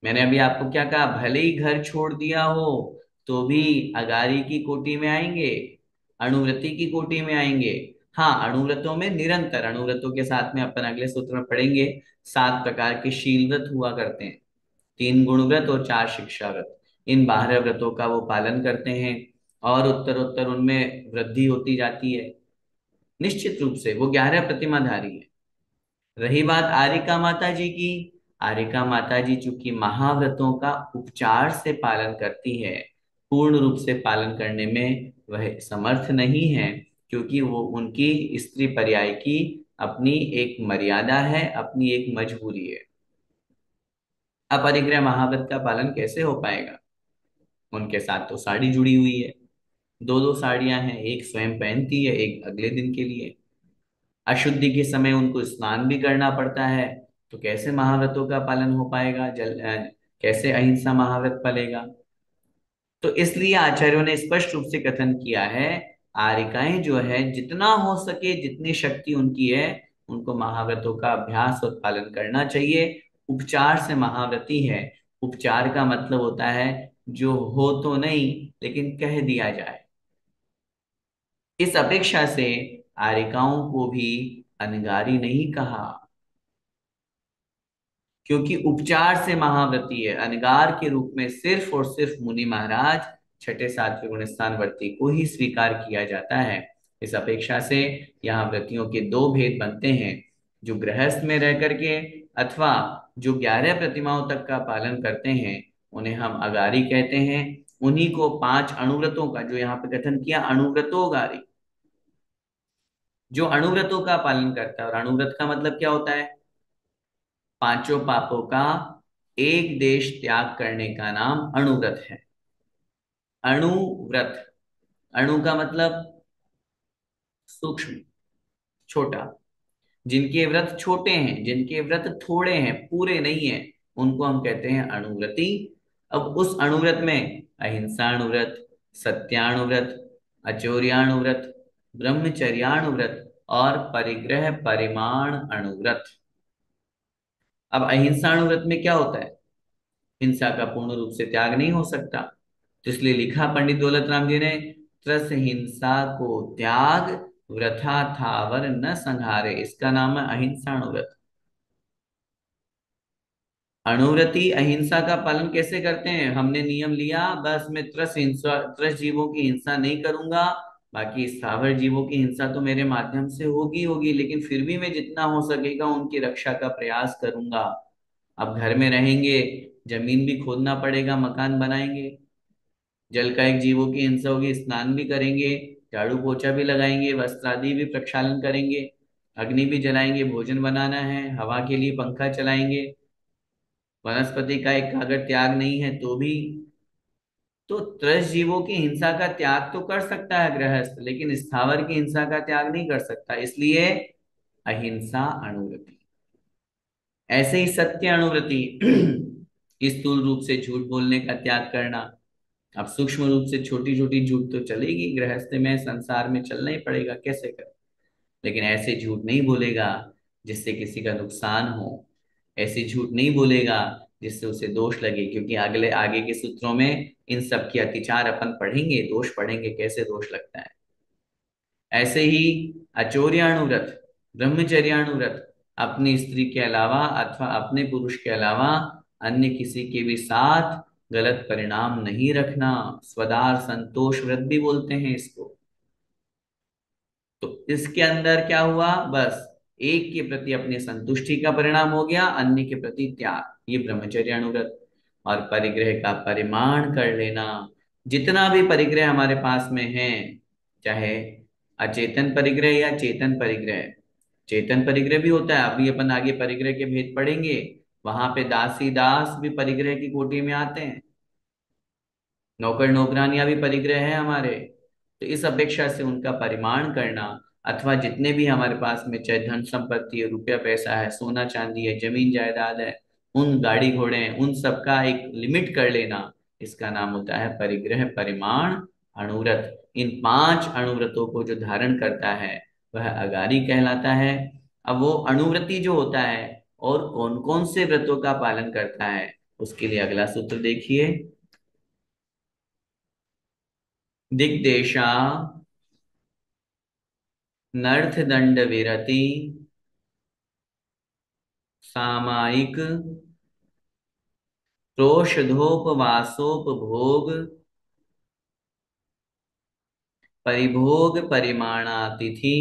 मैंने अभी आपको क्या कहा, भले ही घर छोड़ दिया हो तो भी अगारी की कोटि में आएंगे, अणुव्रती की कोटि में आएंगे। हाँ, अणुव्रतों में निरंतर, अणुव्रतों के साथ में अपन अगले सूत्र में पढ़ेंगे 7 प्रकार के शील व्रत हुआ करते हैं, 3 गुण व्रत और 4 शिक्षा व्रत। इन 12 व्रतों का वो पालन करते हैं, और उत्तर उत्तर उनमें वृद्धि होती जाती है। निश्चित रूप से वो 11 प्रतिमाधारी है। रही बात आरिका माता जी की, आरिका माता जी चूंकि महाव्रतों का उपचार से पालन करती है, पूर्ण रूप से पालन करने में वह समर्थ नहीं है, क्योंकि वो उनकी स्त्री पर्याय की अपनी एक मर्यादा है, अपनी एक मजबूरी है। अपरिग्रह महाव्रत का पालन कैसे हो पाएगा? उनके साथ तो साड़ी जुड़ी हुई है, दो दो साड़ियां हैं, एक स्वयं पहनती है, एक अगले दिन के लिए। अशुद्धि के समय उनको स्नान भी करना पड़ता है, तो कैसे महाव्रतों का पालन हो पाएगा? कैसे अहिंसा महाव्रत पलेगा? तो इसलिए आचार्यों ने स्पष्ट रूप से कथन किया है, आरिकाएं जो है जितना हो सके, जितनी शक्ति उनकी है, उनको महाव्रतों का अभ्यास और पालन करना चाहिए। उपचार से महाव्रती है। उपचार का मतलब होता है जो हो तो नहीं, लेकिन कह दिया जाए। इस अपेक्षा से आरिकाओं को भी अनगारी नहीं कहा, क्योंकि उपचार से महाव्रती है। अनगार के रूप में सिर्फ और सिर्फ मुनि महाराज, छठे सातवें गुण स्थान वर्ती को ही स्वीकार किया जाता है। इस अपेक्षा से यहाँ व्रतियों के दो भेद बनते हैं, जो गृहस्थ में रह करके अथवा जो 11 प्रतिमाओं तक का पालन करते हैं, उन्हें हम अगारी कहते हैं। उन्हीं को 5 अणुव्रतों का, जो यहाँ पे कथन किया, अणुव्रतो गारी, जो अणुव्रतों का पालन करता है। और अणुव्रत का मतलब क्या होता है? पांचों पापों का एक देश त्याग करने का नाम अणुव्रत है। अणुव्रत, अणु का मतलब सूक्ष्म, छोटा। जिनके व्रत छोटे हैं, जिनके व्रत थोड़े हैं, पूरे नहीं है, उनको हम कहते हैं अणुव्रती। अब उस अणुव्रत में अहिंसाणुव्रत, सत्याणुव्रत, अचौर्याणुव्रत, ब्रह्मचर्याणुव्रत और परिग्रह परिमाण अणुव्रत। अब अहिंसाणुव्रत में क्या होता है? हिंसा का पूर्ण रूप से त्याग नहीं हो सकता, तो इसलिए लिखा पंडित दौलत राम जी ने, त्रस हिंसा को त्याग, वृथा थावर न संहारे। इसका नाम है अहिंसाणुव्रत। अणुव्रति अहिंसा का पालन कैसे करते हैं? हमने नियम लिया, बस मैं त्रस जीवों की हिंसा नहीं करूंगा, बाकी स्थावर जीवों की हिंसा तो मेरे माध्यम से होगी होगी, लेकिन फिर भी मैं जितना हो सकेगा उनकी रक्षा का प्रयास करूंगा। अब घर में रहेंगे, जमीन भी खोदना पड़ेगा, मकान बनाएंगे। जल का एक जीवों की हिंसा होगी, स्नान भी करेंगे, झाड़ू पोछा भी लगाएंगे, वस्त्र आदि भी प्रक्षालन करेंगे, अग्नि भी जलाएंगे, भोजन बनाना है, हवा के लिए पंखा चलाएंगे। वनस्पति का एक अगर त्याग नहीं है तो भी, तो त्रस जीवों की हिंसा का त्याग तो कर सकता है गृहस्थ, लेकिन स्थावर की हिंसा का त्याग नहीं कर सकता। इसलिए अहिंसा अणुव्रति। ऐसे ही सत्य अणुव्रति स्थूल रूप से झूठ बोलने का त्याग करना। अब सूक्ष्म रूप से छोटी छोटी झूठ तो चलेगी, गृहस्थ में संसार में चलना ही पड़ेगा, कैसे कर। लेकिन ऐसे झूठ नहीं बोलेगा जिससे किसी का नुकसान हो, ऐसी झूठ नहीं बोलेगा जिससे उसे दोष लगे, क्योंकि अगले आगे के सूत्रों में इन सब की अतिचार अपन पढ़ेंगे, दोष पढ़ेंगे, कैसे दोष लगता है। ऐसे ही अचौर्याणुव्रत, ब्रह्मचर्याणुव्रत, अपनी स्त्री के अलावा अथवा अपने पुरुष के अलावा अन्य किसी के भी साथ गलत परिणाम नहीं रखना। स्वदार संतोष व्रत भी बोलते हैं इसको। तो इसके अंदर क्या हुआ? बस एक के प्रति अपनी संतुष्टि का परिणाम हो गया, अन्य के प्रति त्याग, ये ब्रह्मचर्य अनुव्रत। और परिग्रह का परिमाण कर लेना। जितना भी परिग्रह हमारे पास में है, चाहे अचेतन परिग्रह या चेतन परिग्रह, चेतन परिग्रह भी होता है, अभी अपन आगे परिग्रह के भेद पढ़ेंगे। वहां पे दासी दास भी परिग्रह की कोटि में आते हैं, नौकर नौकरानियां भी परिग्रह है हमारे। तो इस अपेक्षा से उनका परिमाण करना, अथवा जितने भी हमारे पास में चाहे धन संपत्ति है, रुपया पैसा है, सोना चांदी है, जमीन जायदाद है, उन गाड़ी घोड़े हैं, उन सबका एक लिमिट कर लेना, इसका नाम होता है परिग्रह परिमाण अणुव्रत। इन 5 अणुव्रतों को जो धारण करता है वह अगारी कहलाता है। अब वो अणुव्रति जो होता है और कौन कौन से व्रतों का पालन करता है, उसके लिए अगला सूत्र देखिए। दिग्देशा नर्थदंड विरति सामायिक प्रोषधोपवासोपभोग परिभोग परिमाणातिथि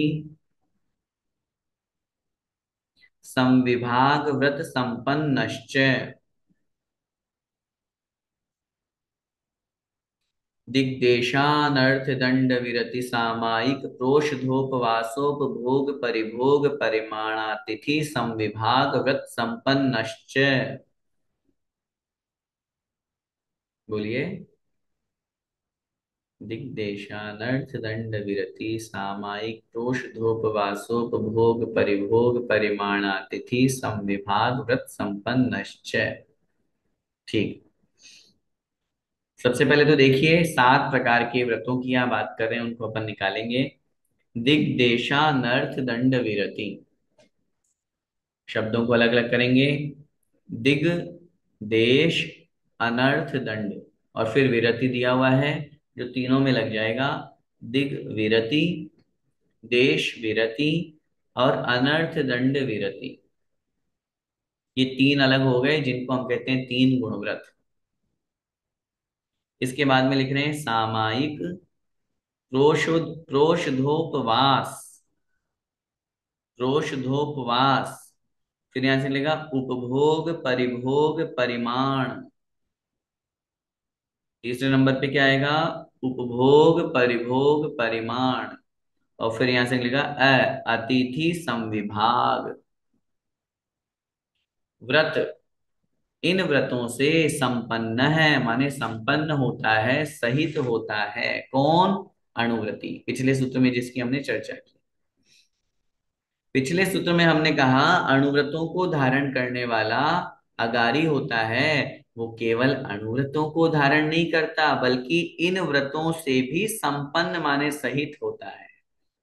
संविभाग व्रत संपन्नश्च। दिग्देशानर्थ दंड विरति सामायिक प्रोषधोपवासोपभोग परिभोग परिमाणातिथि संविभाग व्रत संपन्नश्च। बोलिए। दिग्देशानर्थ दंड विरति सामायिक प्रोषधोपवासोपभोग परिभोग परिमाणातिथि संविभाग व्रत संपन्नश्च। ठीक। सबसे पहले तो देखिए 7 प्रकार के व्रतों की यहाँ बात कर रहे हैं, उनको अपन निकालेंगे। दिग्देशानर्थ दंड विरति, शब्दों को अलग अलग करेंगे। दिग, देश, अनर्थ, दंड, और फिर विरति दिया हुआ है जो तीनों में लग जाएगा। दिग विरति, देश विरति और अनर्थ दंड विरति, ये तीन अलग हो गए जिनको हम कहते हैं तीन गुण व्रत। इसके बाद में लिख रहे हैं सामायिक प्रोषधोपवास, प्रोषधोपवास, फिर यहां से लेगा उपभोग परिभोग परिमाण। तीसरे नंबर पे क्या आएगा? उपभोग परिभोग परिमाण। और फिर यहां से लिखा अतिथि संविभाग। व्रत, इन व्रतों से संपन्न है, माने संपन्न होता है, सहित होता है। कौन? अणुव्रती। पिछले सूत्र में जिसकी हमने चर्चा की, पिछले सूत्र में हमने कहा अणुव्रतों को धारण करने वाला अगारी होता है, वो केवल अणुव्रतों को धारण नहीं करता बल्कि इन व्रतों से भी संपन्न माने सहित होता है।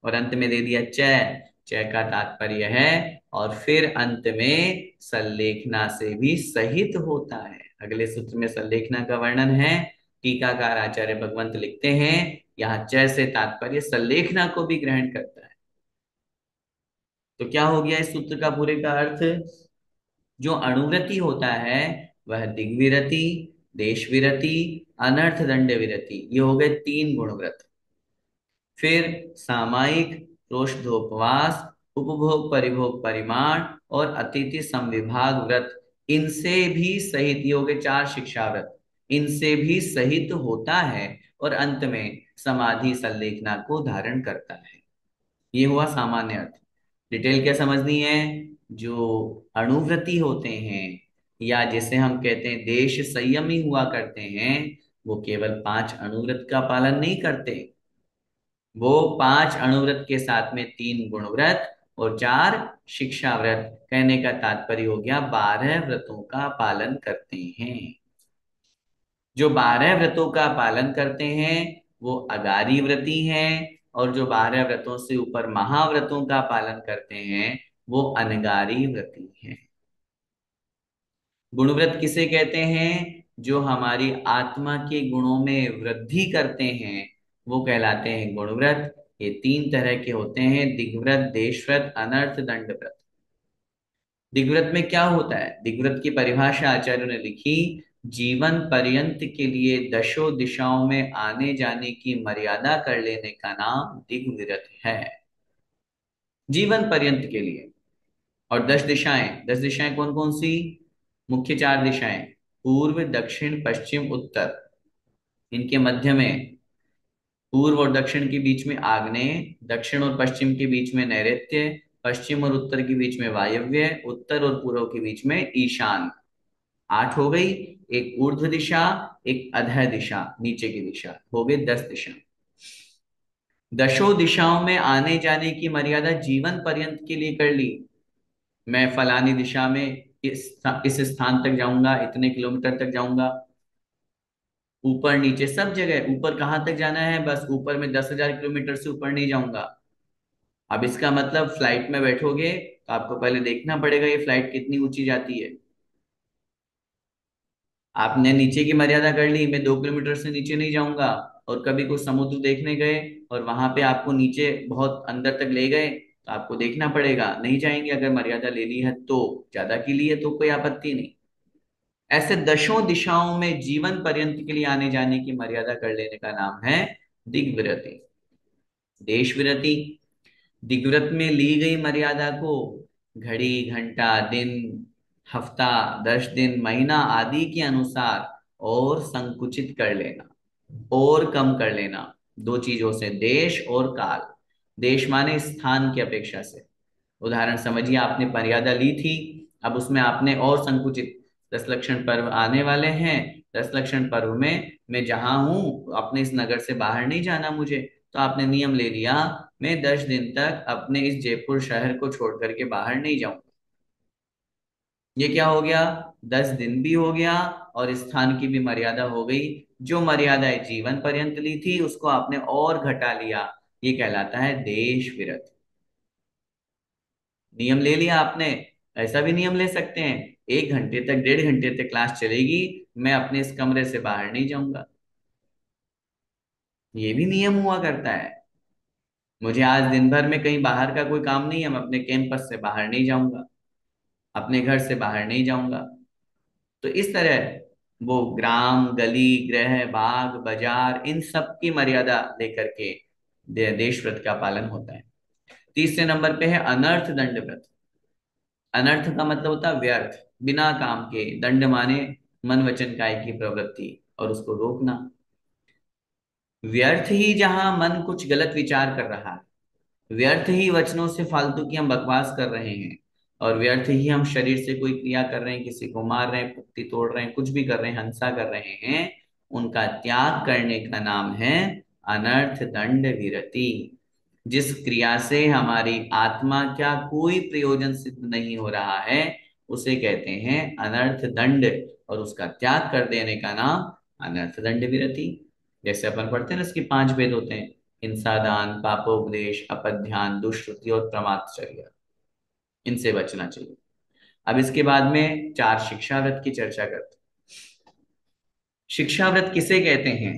और अंत में दे दिया चय, चय का तात्पर्य है और फिर अंत में सल्लेखना से भी सहित होता है। अगले सूत्र में सल्लेखना का वर्णन है। टीकाकार आचार्य भगवंत लिखते हैं यहाँ चय से तात्पर्य सल्लेखना को भी ग्रहण करता है। तो क्या हो गया इस सूत्र का पूरे का अर्थ? जो अणुव्रति होता है वह दिग्विरति, देश विरति, अनर्थ दंड विरति, ये हो गए तीन गुणव्रत। फिर सामायिक, रोषधोपवास, उपभोग परिभोग परिमाण और अतिथि संविभाग व्रत, इनसे भी सहित, ये हो गए चार शिक्षा व्रत, इनसे भी सहित होता है और अंत में समाधि सल्लेखना को धारण करता है। ये हुआ सामान्य अर्थ। डिटेल क्या समझनी है? जो अणुव्रती होते हैं या जिसे हम कहते हैं देश संयमी हुआ करते हैं, वो केवल 5 अणुव्रत का पालन नहीं करते, वो 5 अणुव्रत के साथ में 3 गुणव्रत और 4 शिक्षा व्रत, कहने का तात्पर्य हो गया 12 व्रतों का पालन करते हैं। जो 12 व्रतों का पालन करते हैं वो अगारी व्रती हैं, और जो 12 व्रतों से ऊपर महाव्रतों का पालन करते हैं वो अनगारी व्रती हैं। गुणव्रत किसे कहते हैं? जो हमारी आत्मा के गुणों में वृद्धि करते हैं वो कहलाते हैं गुणव्रत। ये 3 तरह के होते हैं, दिग्व्रत, देशव्रत, अनर्थ दंड व्रत। दिग्व्रत में क्या होता है? दिग्व्रत की परिभाषा आचार्यों ने लिखी, जीवन पर्यंत के लिए दशों दिशाओं में आने जाने की मर्यादा कर लेने का नाम दिग्व्रत है। जीवन पर्यंत के लिए। और 10 दिशाएं, 10 दिशाएं कौन कौन सी? मुख्य 4 दिशाएं, पूर्व दक्षिण पश्चिम उत्तर, इनके मध्य में पूर्व और दक्षिण के बीच में आग्नेय, दक्षिण और पश्चिम के बीच में नैऋत्य, पश्चिम और उत्तर के बीच में वायव्य, उत्तर और पूर्व के बीच में ईशान। 8 हो गई। एक ऊर्ध्व दिशा, एक अधः दिशा, नीचे की दिशा, हो गई 10 दिशा। दशों दिशाओं में आने जाने की मर्यादा जीवन पर्यंत के लिए कर ली। मैं फलानी दिशा में इस स्थान तक जाऊंगा, इतने किलोमीटर तक जाऊंगा, ऊपर नीचे सब जगह। ऊपर कहाँ तक जाना है? बस ऊपर में 10,000 किलोमीटर से ऊपर नहीं जाऊंगा। अब इसका मतलब फ्लाइट में बैठोगे तो आपको पहले देखना पड़ेगा ये फ्लाइट कितनी ऊंची जाती है। आपने नीचे की मर्यादा कर ली, मैं 2 किलोमीटर से नीचे नहीं जाऊंगा, और कभी कुछ समुद्र देखने गए और वहां पे आपको नीचे बहुत अंदर तक ले गए तो आपको देखना पड़ेगा, नहीं जाएंगे। अगर मर्यादा ले ली है तो, ज्यादा की ली है तो कोई आपत्ति नहीं। ऐसे दशों दिशाओं में जीवन पर्यंत के लिए आने जाने की मर्यादा कर लेने का नाम है दिग्विरति। देश विरति, दिग्व्रत में ली गई मर्यादा को घड़ी, घंटा, दिन, हफ्ता, 10 दिन, महीना आदि के अनुसार और संकुचित कर लेना। और कम कर लेना, दो चीजों से, देश और काल। देश माने स्थान की अपेक्षा से। उदाहरण समझिए, आपने मर्यादा ली थी, अब उसमें आपने और संकुचित, 10 लक्षण पर्व आने वाले हैं, 10 लक्षण पर्व में मैं जहां हूं, अपने इस नगर से बाहर नहीं जाना मुझे, तो आपने नियम ले लिया, मैं 10 दिन तक अपने इस जयपुर शहर को छोड़ करके बाहर नहीं जाऊं। ये क्या हो गया? 10 दिन भी हो गया और स्थान की भी मर्यादा हो गई। जो मर्यादाएं जीवन पर्यंत ली थी उसको आपने और घटा लिया। ये कहलाता है देश विरत। नियम ले लिया आपने। ऐसा भी नियम ले सकते हैं, 1 घंटे तक, 1.5 घंटे तक क्लास चलेगी, मैं अपने इस कमरे से बाहर नहीं जाऊंगा। ये भी नियम हुआ करता है। मुझे आज दिन भर में कहीं बाहर का कोई काम नहीं है, मैं अपने कैंपस से बाहर नहीं जाऊंगा, अपने घर से बाहर नहीं जाऊंगा। तो इस तरह वो ग्राम, गली, गृह, बाग, बाजार, इन सब की मर्यादा लेकर के देश व्रत का पालन होता है। तीसरे नंबर पे है अनर्थ दंड व्रत। अनर्थ का मतलब होता है व्यर्थ, बिना काम के। दंड माने मन वचन काया की प्रवृत्ति और उसको रोकना। व्यर्थ ही जहां मन कुछ गलत विचार कर रहा है, व्यर्थ ही वचनों से फालतू की हम बकवास कर रहे हैं, और व्यर्थ ही हम शरीर से कोई क्रिया कर रहे हैं, किसी को मार रहे हैं, पुट्टी तोड़ रहे हैं, कुछ भी कर रहे हैं, हिंसा कर रहे हैं, उनका त्याग करने का नाम है अनर्थ दंड विरति। जिस क्रिया से हमारी आत्मा का कोई प्रयोजन सिद्ध नहीं हो रहा है, उसे कहते हैं अनर्थ दंड, और उसका त्याग कर देने का नाम अनर्थ दंड विरति। जैसे अपन पढ़ते हैं ना, इसके 5 भेद होते हैं: हिंसा, दान, पापोपदेश, अपध्यान, दुष्कृति और प्रमादचर्य। इनसे बचना चाहिए। अब इसके बाद में 4 शिक्षा व्रत की चर्चा करते हैं। शिक्षा व्रत किसे कहते हैं?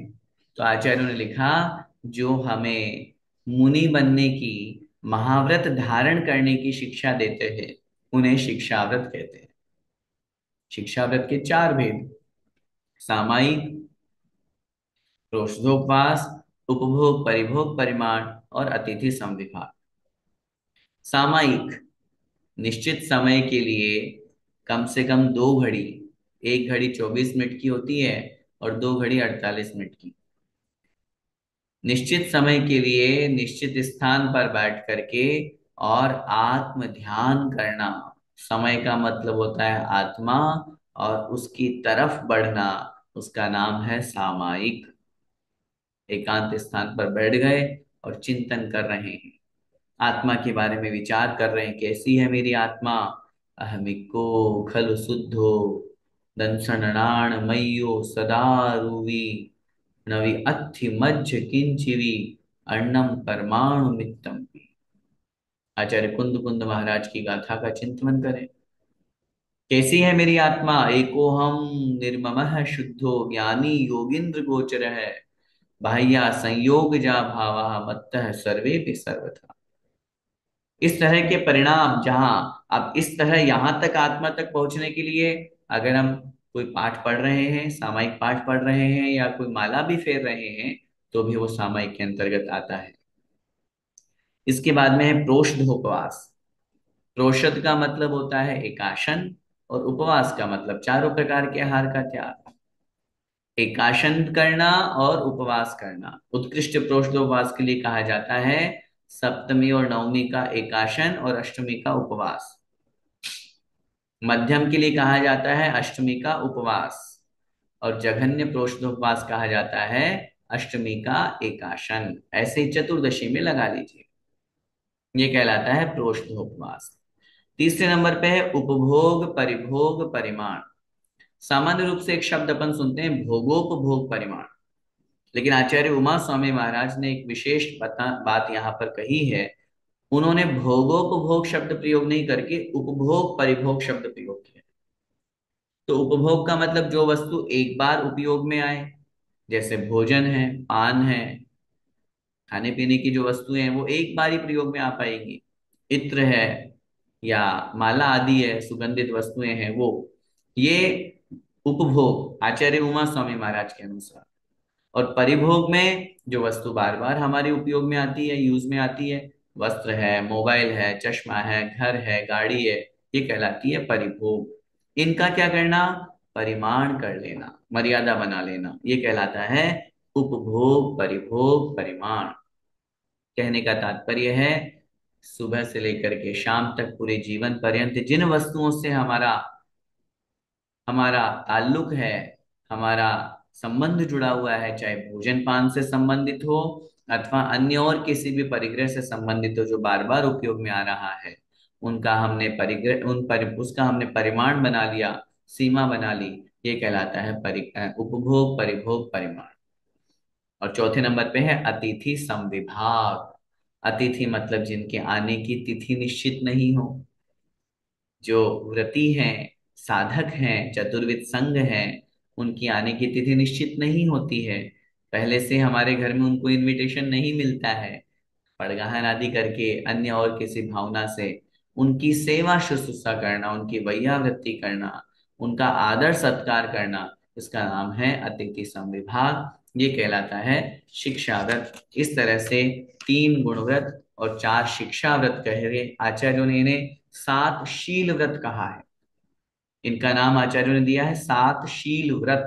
तो आचार्यों ने लिखा, जो हमें मुनि बनने की, महाव्रत धारण करने की शिक्षा देते हैं, उन्हें शिक्षा व्रत कहते हैं। शिक्षा व्रत के 4 भेद: सामायिक, रोषधोपवास, उपभोग परिभोग परिमाण और अतिथि समविभाग। सामायिक, निश्चित समय के लिए कम से कम 2 घड़ी, एक घड़ी 24 मिनट की होती है और 2 घड़ी 48 मिनट की। निश्चित समय के लिए निश्चित स्थान पर बैठ करके और आत्म ध्यान करना। समय का मतलब होता है आत्मा, और उसकी तरफ बढ़ना, उसका नाम है सामायिक। एकांत स्थान पर बैठ गए और चिंतन कर रहे हैं, आत्मा के बारे में विचार कर रहे हैं, कैसी है मेरी आत्मा। अहमिको खलु शुद्धो दंसननाण मय्यो सदा रुवी नवि अत्थि मज्ज किंचिवी अन्नम परमाणु मित्तम। आचार्य कुंद कुंद महाराज की गाथा का चिंतन करें। कैसी है मेरी आत्मा? एकोहम निर्ममः शुद्धो ज्ञानी योगिंद्र गोचर है, बाह्या संयोग जा भावा मत्तः सर्वे भी सर्वथा। इस तरह के परिणाम, जहां अब इस तरह यहां तक आत्मा तक पहुंचने के लिए, अगर हम कोई पाठ पढ़ रहे हैं, सामायिक पाठ पढ़ रहे हैं, या कोई माला भी फेर रहे हैं, तो भी वो सामायिक के अंतर्गत आता है। इसके बाद में है प्रोषध उपवास। प्रोषध का मतलब होता है एकाशन, और उपवास का मतलब चारों प्रकार के आहार का त्याग। एकाशन करना और उपवास करना, उत्कृष्ट प्रोषदोपवास के लिए कहा जाता है सप्तमी और नवमी का एकाशन और अष्टमी का उपवास। मध्यम के लिए कहा जाता है अष्टमी का उपवास, और जघन्य प्रोषदोपवास कहा जाता है अष्टमी का एकाशन। ऐसे ही चतुर्दशी में लगा लीजिए। ये कहलाता है प्रोषदोपवास। तीसरे नंबर पे है उपभोग परिभोग परिमाण। सामान्य रूप से एक शब्द अपन सुनते हैं भोगोपभोग परिमाण, लेकिन आचार्य उमा स्वामी महाराज ने एक विशेष बात यहाँ पर कही है। उन्होंने भोगोपभोग शब्द प्रयोग नहीं करके उपभोग परिभोग शब्द प्रयोग किया। तो उपभोग का मतलब जो वस्तु एक बार उपयोग में आए, जैसे भोजन है, पान है, खाने पीने की जो वस्तुएं हैं वो एक बार ही प्रयोग में आ पाएंगी। इत्र है या माला आदि है, सुगंधित वस्तुएं हैं वो, ये उपभोग आचार्य उमा स्वामी महाराज के अनुसार। और परिभोग में जो वस्तु बार बार हमारे उपयोग में आती है, यूज में आती है, वस्त्र है, मोबाइल है, चश्मा है, घर है, गाड़ी है, ये कहलाती है परिभोग। इनका क्या करना? परिमाण कर लेना, मर्यादा बना लेना, ये कहलाता है उपभोग परिभोग परिमाण। कहने का तात्पर्य है सुबह से लेकर के शाम तक पूरे जीवन पर्यंत जिन वस्तुओं से हमारा हमारा ताल्लुक है, हमारा संबंध जुड़ा हुआ है, चाहे भोजन पान से संबंधित हो अथवा अन्य और किसी भी परिग्रह से संबंधित हो जो बार बार उपयोग में आ रहा है, उनका हमने परिग्रह उसका हमने परिमाण बना लिया, सीमा बना ली। ये कहलाता है उपभोग परिभोग परिमाण। और चौथे नंबर पे है अतिथि समविभाग। अतिथि मतलब जिनके आने की तिथि निश्चित नहीं हो, जो व्रती हैं, साधक हैं, चतुर्विध संघ हैं, उनकी आने की तिथि निश्चित नहीं होती है। पहले से हमारे घर में उनको इनविटेशन नहीं मिलता है। पड़गहन आदि करके अन्य और किसी भावना से उनकी सेवा शुश्रूषा करना, उनकी वैयावृत्ति करना, उनका आदर सत्कार करना, इसका नाम है अतिथि समविभाग। ये कहलाता है शिक्षा व्रत। इस तरह से 3 गुण व्रत और 4 शिक्षा व्रत कह रहे आचार्यों ने इन्हें 7 शील व्रत कहा है। इनका नाम आचार्यों ने दिया है 7 शील व्रत।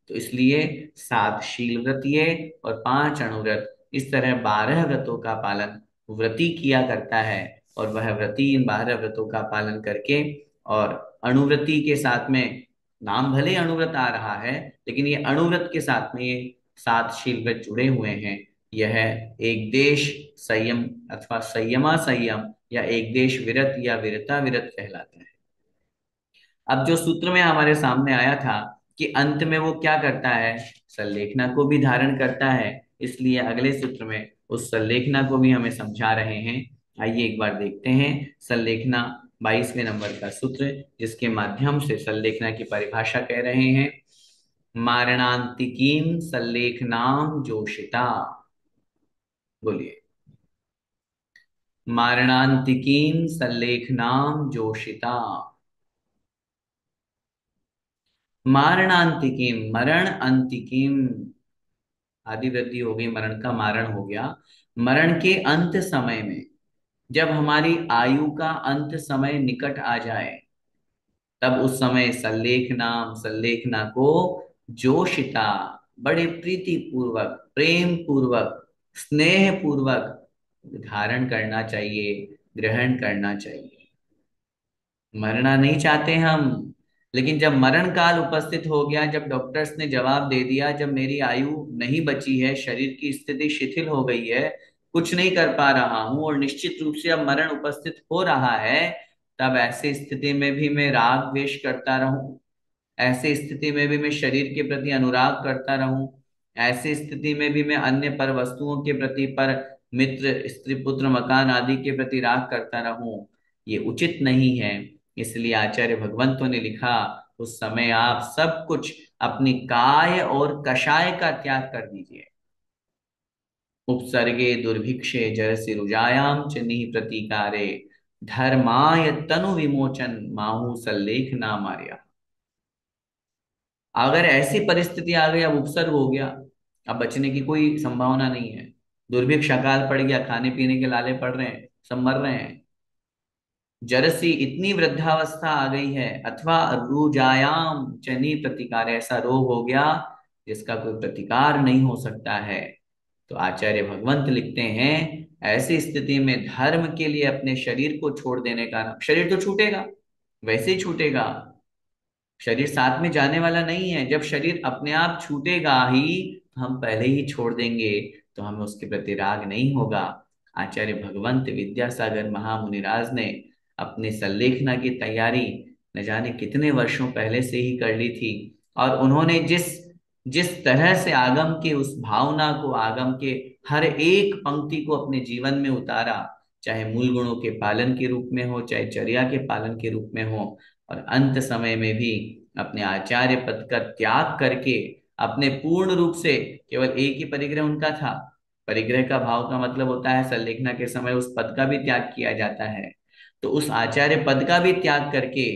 तो इसलिए 7 शील व्रत ये और 5 अणुव्रत, इस तरह 12 व्रतों का पालन व्रती किया करता है। और वह व्रती इन 12 व्रतों का पालन करके और अणुव्रती के साथ में, नाम भले ही अणुव्रत आ रहा है लेकिन ये अणुव्रत के साथ में ये 7 शील व्रत जुड़े हुए हैं। यह एक देश संयम अथवा संयमा संयम या एक देश विरत या विरता विरत कहलाता है। अब जो सूत्र में हमारे सामने आया था कि अंत में वो क्या करता है, संलेखना को भी धारण करता है, इसलिए अगले सूत्र में उस संलेखना को भी हमें समझा रहे हैं। आइए एक बार देखते हैं संलेखना 22वें नंबर का सूत्र, जिसके माध्यम से संलेखना की परिभाषा कह रहे हैं। मारणांतिकीम संलेखनाम जोशिता। बोलिए। मारणांतिकीम संलेखनाम जोशिता। मारणांतिकीम, मरण अंतिकीम, आदि वृद्धि हो गई, मरण का मारण हो गया। मरण के अंत समय में, जब हमारी आयु का अंत समय निकट आ जाए, तब उस समय संलेखना को जोशिता, बड़े प्रीति पूर्वक, प्रेम पूर्वक, स्नेह पूर्वक धारण करना चाहिए, ग्रहण करना चाहिए। मरना नहीं चाहते हम, लेकिन जब मरण काल उपस्थित हो गया, जब डॉक्टर्स ने जवाब दे दिया, जब मेरी आयु नहीं बची है, शरीर की स्थिति शिथिल हो गई है, कुछ नहीं कर पा रहा हूं और निश्चित रूप से अब मरण उपस्थित हो रहा है, तब ऐसी स्थिति में भी मैं राग द्वेष करता रहूं, ऐसी स्थिति में भी मैं शरीर के प्रति अनुराग करता रहूं, ऐसी स्थिति में भी मैं अन्य पर वस्तुओं के प्रति, पर मित्र स्त्री पुत्र मकान आदि के प्रति राग करता रहूं, ये उचित नहीं है। इसलिए आचार्य भगवंतों ने लिखा, उस समय आप सब कुछ अपनी काय और कषाय का त्याग कर दीजिए। उपसर्गे दुर्भिक्षे जरसि रुजायाम च निः प्रतीकारे धर्माय तनु विमोचन माहु सल्लेख नामार्या। अगर ऐसी परिस्थिति आ गई, अब उपसर्ग हो गया, अब बचने की कोई संभावना नहीं है, दुर्भिक्ष अकाल पड़ गया, खाने पीने के लाले पड़ रहे हैं, सब मर रहे हैं, जरसी इतनी वृद्धावस्था आ गई है, अथवा रुजायाम चनी प्रतिकार, ऐसा रोग हो गया जिसका कोई प्रतिकार नहीं हो सकता है, तो आचार्य भगवंत लिखते हैं ऐसी स्थिति में धर्म के लिए अपने शरीर को छोड़ देने का, शरीर तो छूटेगा, वैसे ही छूटेगा, शरीर साथ में जाने वाला नहीं है। जब शरीर अपने आप छूटेगा ही, हम पहले ही छोड़ देंगे, तो हमें उसके प्रति राग नहीं होगा। आचार्य भगवंत विद्यासागर महामुनिराज ने अपने संलेखना की तैयारी न जाने कितने वर्षों पहले से ही कर ली थी, और उन्होंने जिस जिस तरह से आगम के उस भावना को, आगम के हर एक पंक्ति को अपने जीवन में उतारा, चाहे मूल गुणों के पालन के रूप में हो, चाहे चर्या के पालन के रूप में हो, और अंत समय में भी अपने आचार्य पद का त्याग करके अपने पूर्ण रूप से, केवल एक ही परिग्रह उनका था, परिग्रह का भाव का मतलब होता है संलेखना के समय उस पद का भी त्याग किया जाता है, तो उस आचार्य पद का भी त्याग करके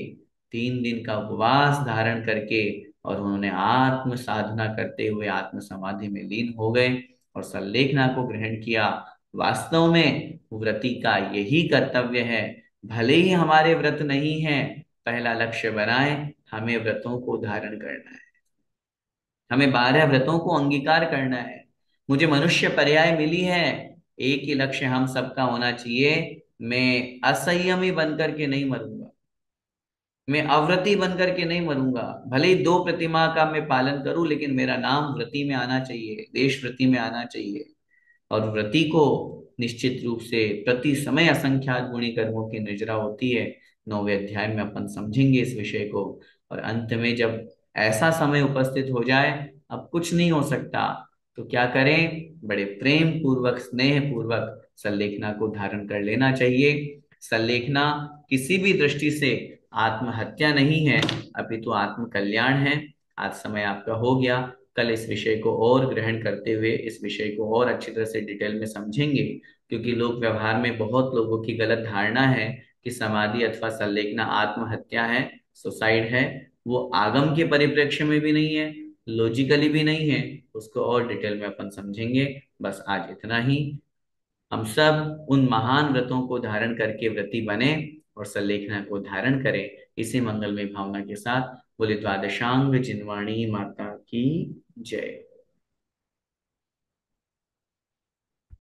3 दिन का उपवास धारण करके और उन्होंने आत्म साधना करते हुए आत्म समाधि में लीन हो गए और संलेखना को ग्रहण किया। वास्तव में व्रती का यही कर्तव्य है, भले ही हमारे व्रत नहीं है, पहला लक्ष्य बनाए हमें व्रतों को धारण करना है। हमें 12 व्रतों को अंगीकार करना है। मुझे मनुष्य पर्याय मिली है, एक ही लक्ष्य हम सबका होना चाहिए। मैं असंयमी बनकर के नहीं मरूंगा, मैं अव्रती बनकर के नहीं मरूंगा। भले ही 2 प्रतिमा का मैं पालन करूं, लेकिन मेरा नाम व्रती में आना चाहिए, देश व्रती में आना चाहिए। और व्रति को निश्चित रूप से प्रति समय असंख्यात गुणी कर्मों की निर्जरा होती है। 9वें अध्याय में अपन समझेंगे इस विषय को। और अंत में जब ऐसा समय उपस्थित हो जाए, अब कुछ नहीं हो सकता, तो क्या करें? बड़े प्रेम पूर्वक, स्नेह पूर्वक संलेखना को धारण कर लेना चाहिए। संलेखना किसी भी दृष्टि से आत्महत्या नहीं है, अपितु तो आत्म कल्याण है। आज समय आपका हो गया। कल इस विषय को और ग्रहण करते हुए इस विषय को और अच्छी तरह से डिटेल में समझेंगे। क्योंकि लोक व्यवहार में बहुत लोगों की गलत धारणा है कि समाधि अथवा संलेखना आत्महत्या है, सुसाइड है। वो आगम के परिप्रेक्ष्य में भी नहीं है, लॉजिकली भी नहीं है। उसको और डिटेल में अपन समझेंगे। बस आज इतना ही। हम सब उन महान व्रतों को धारण करके व्रती बने और संलेखना को धारण करें। इसी मंगलमय भावना के साथ बोले द्वादशांग जिनवाणी माता की जय।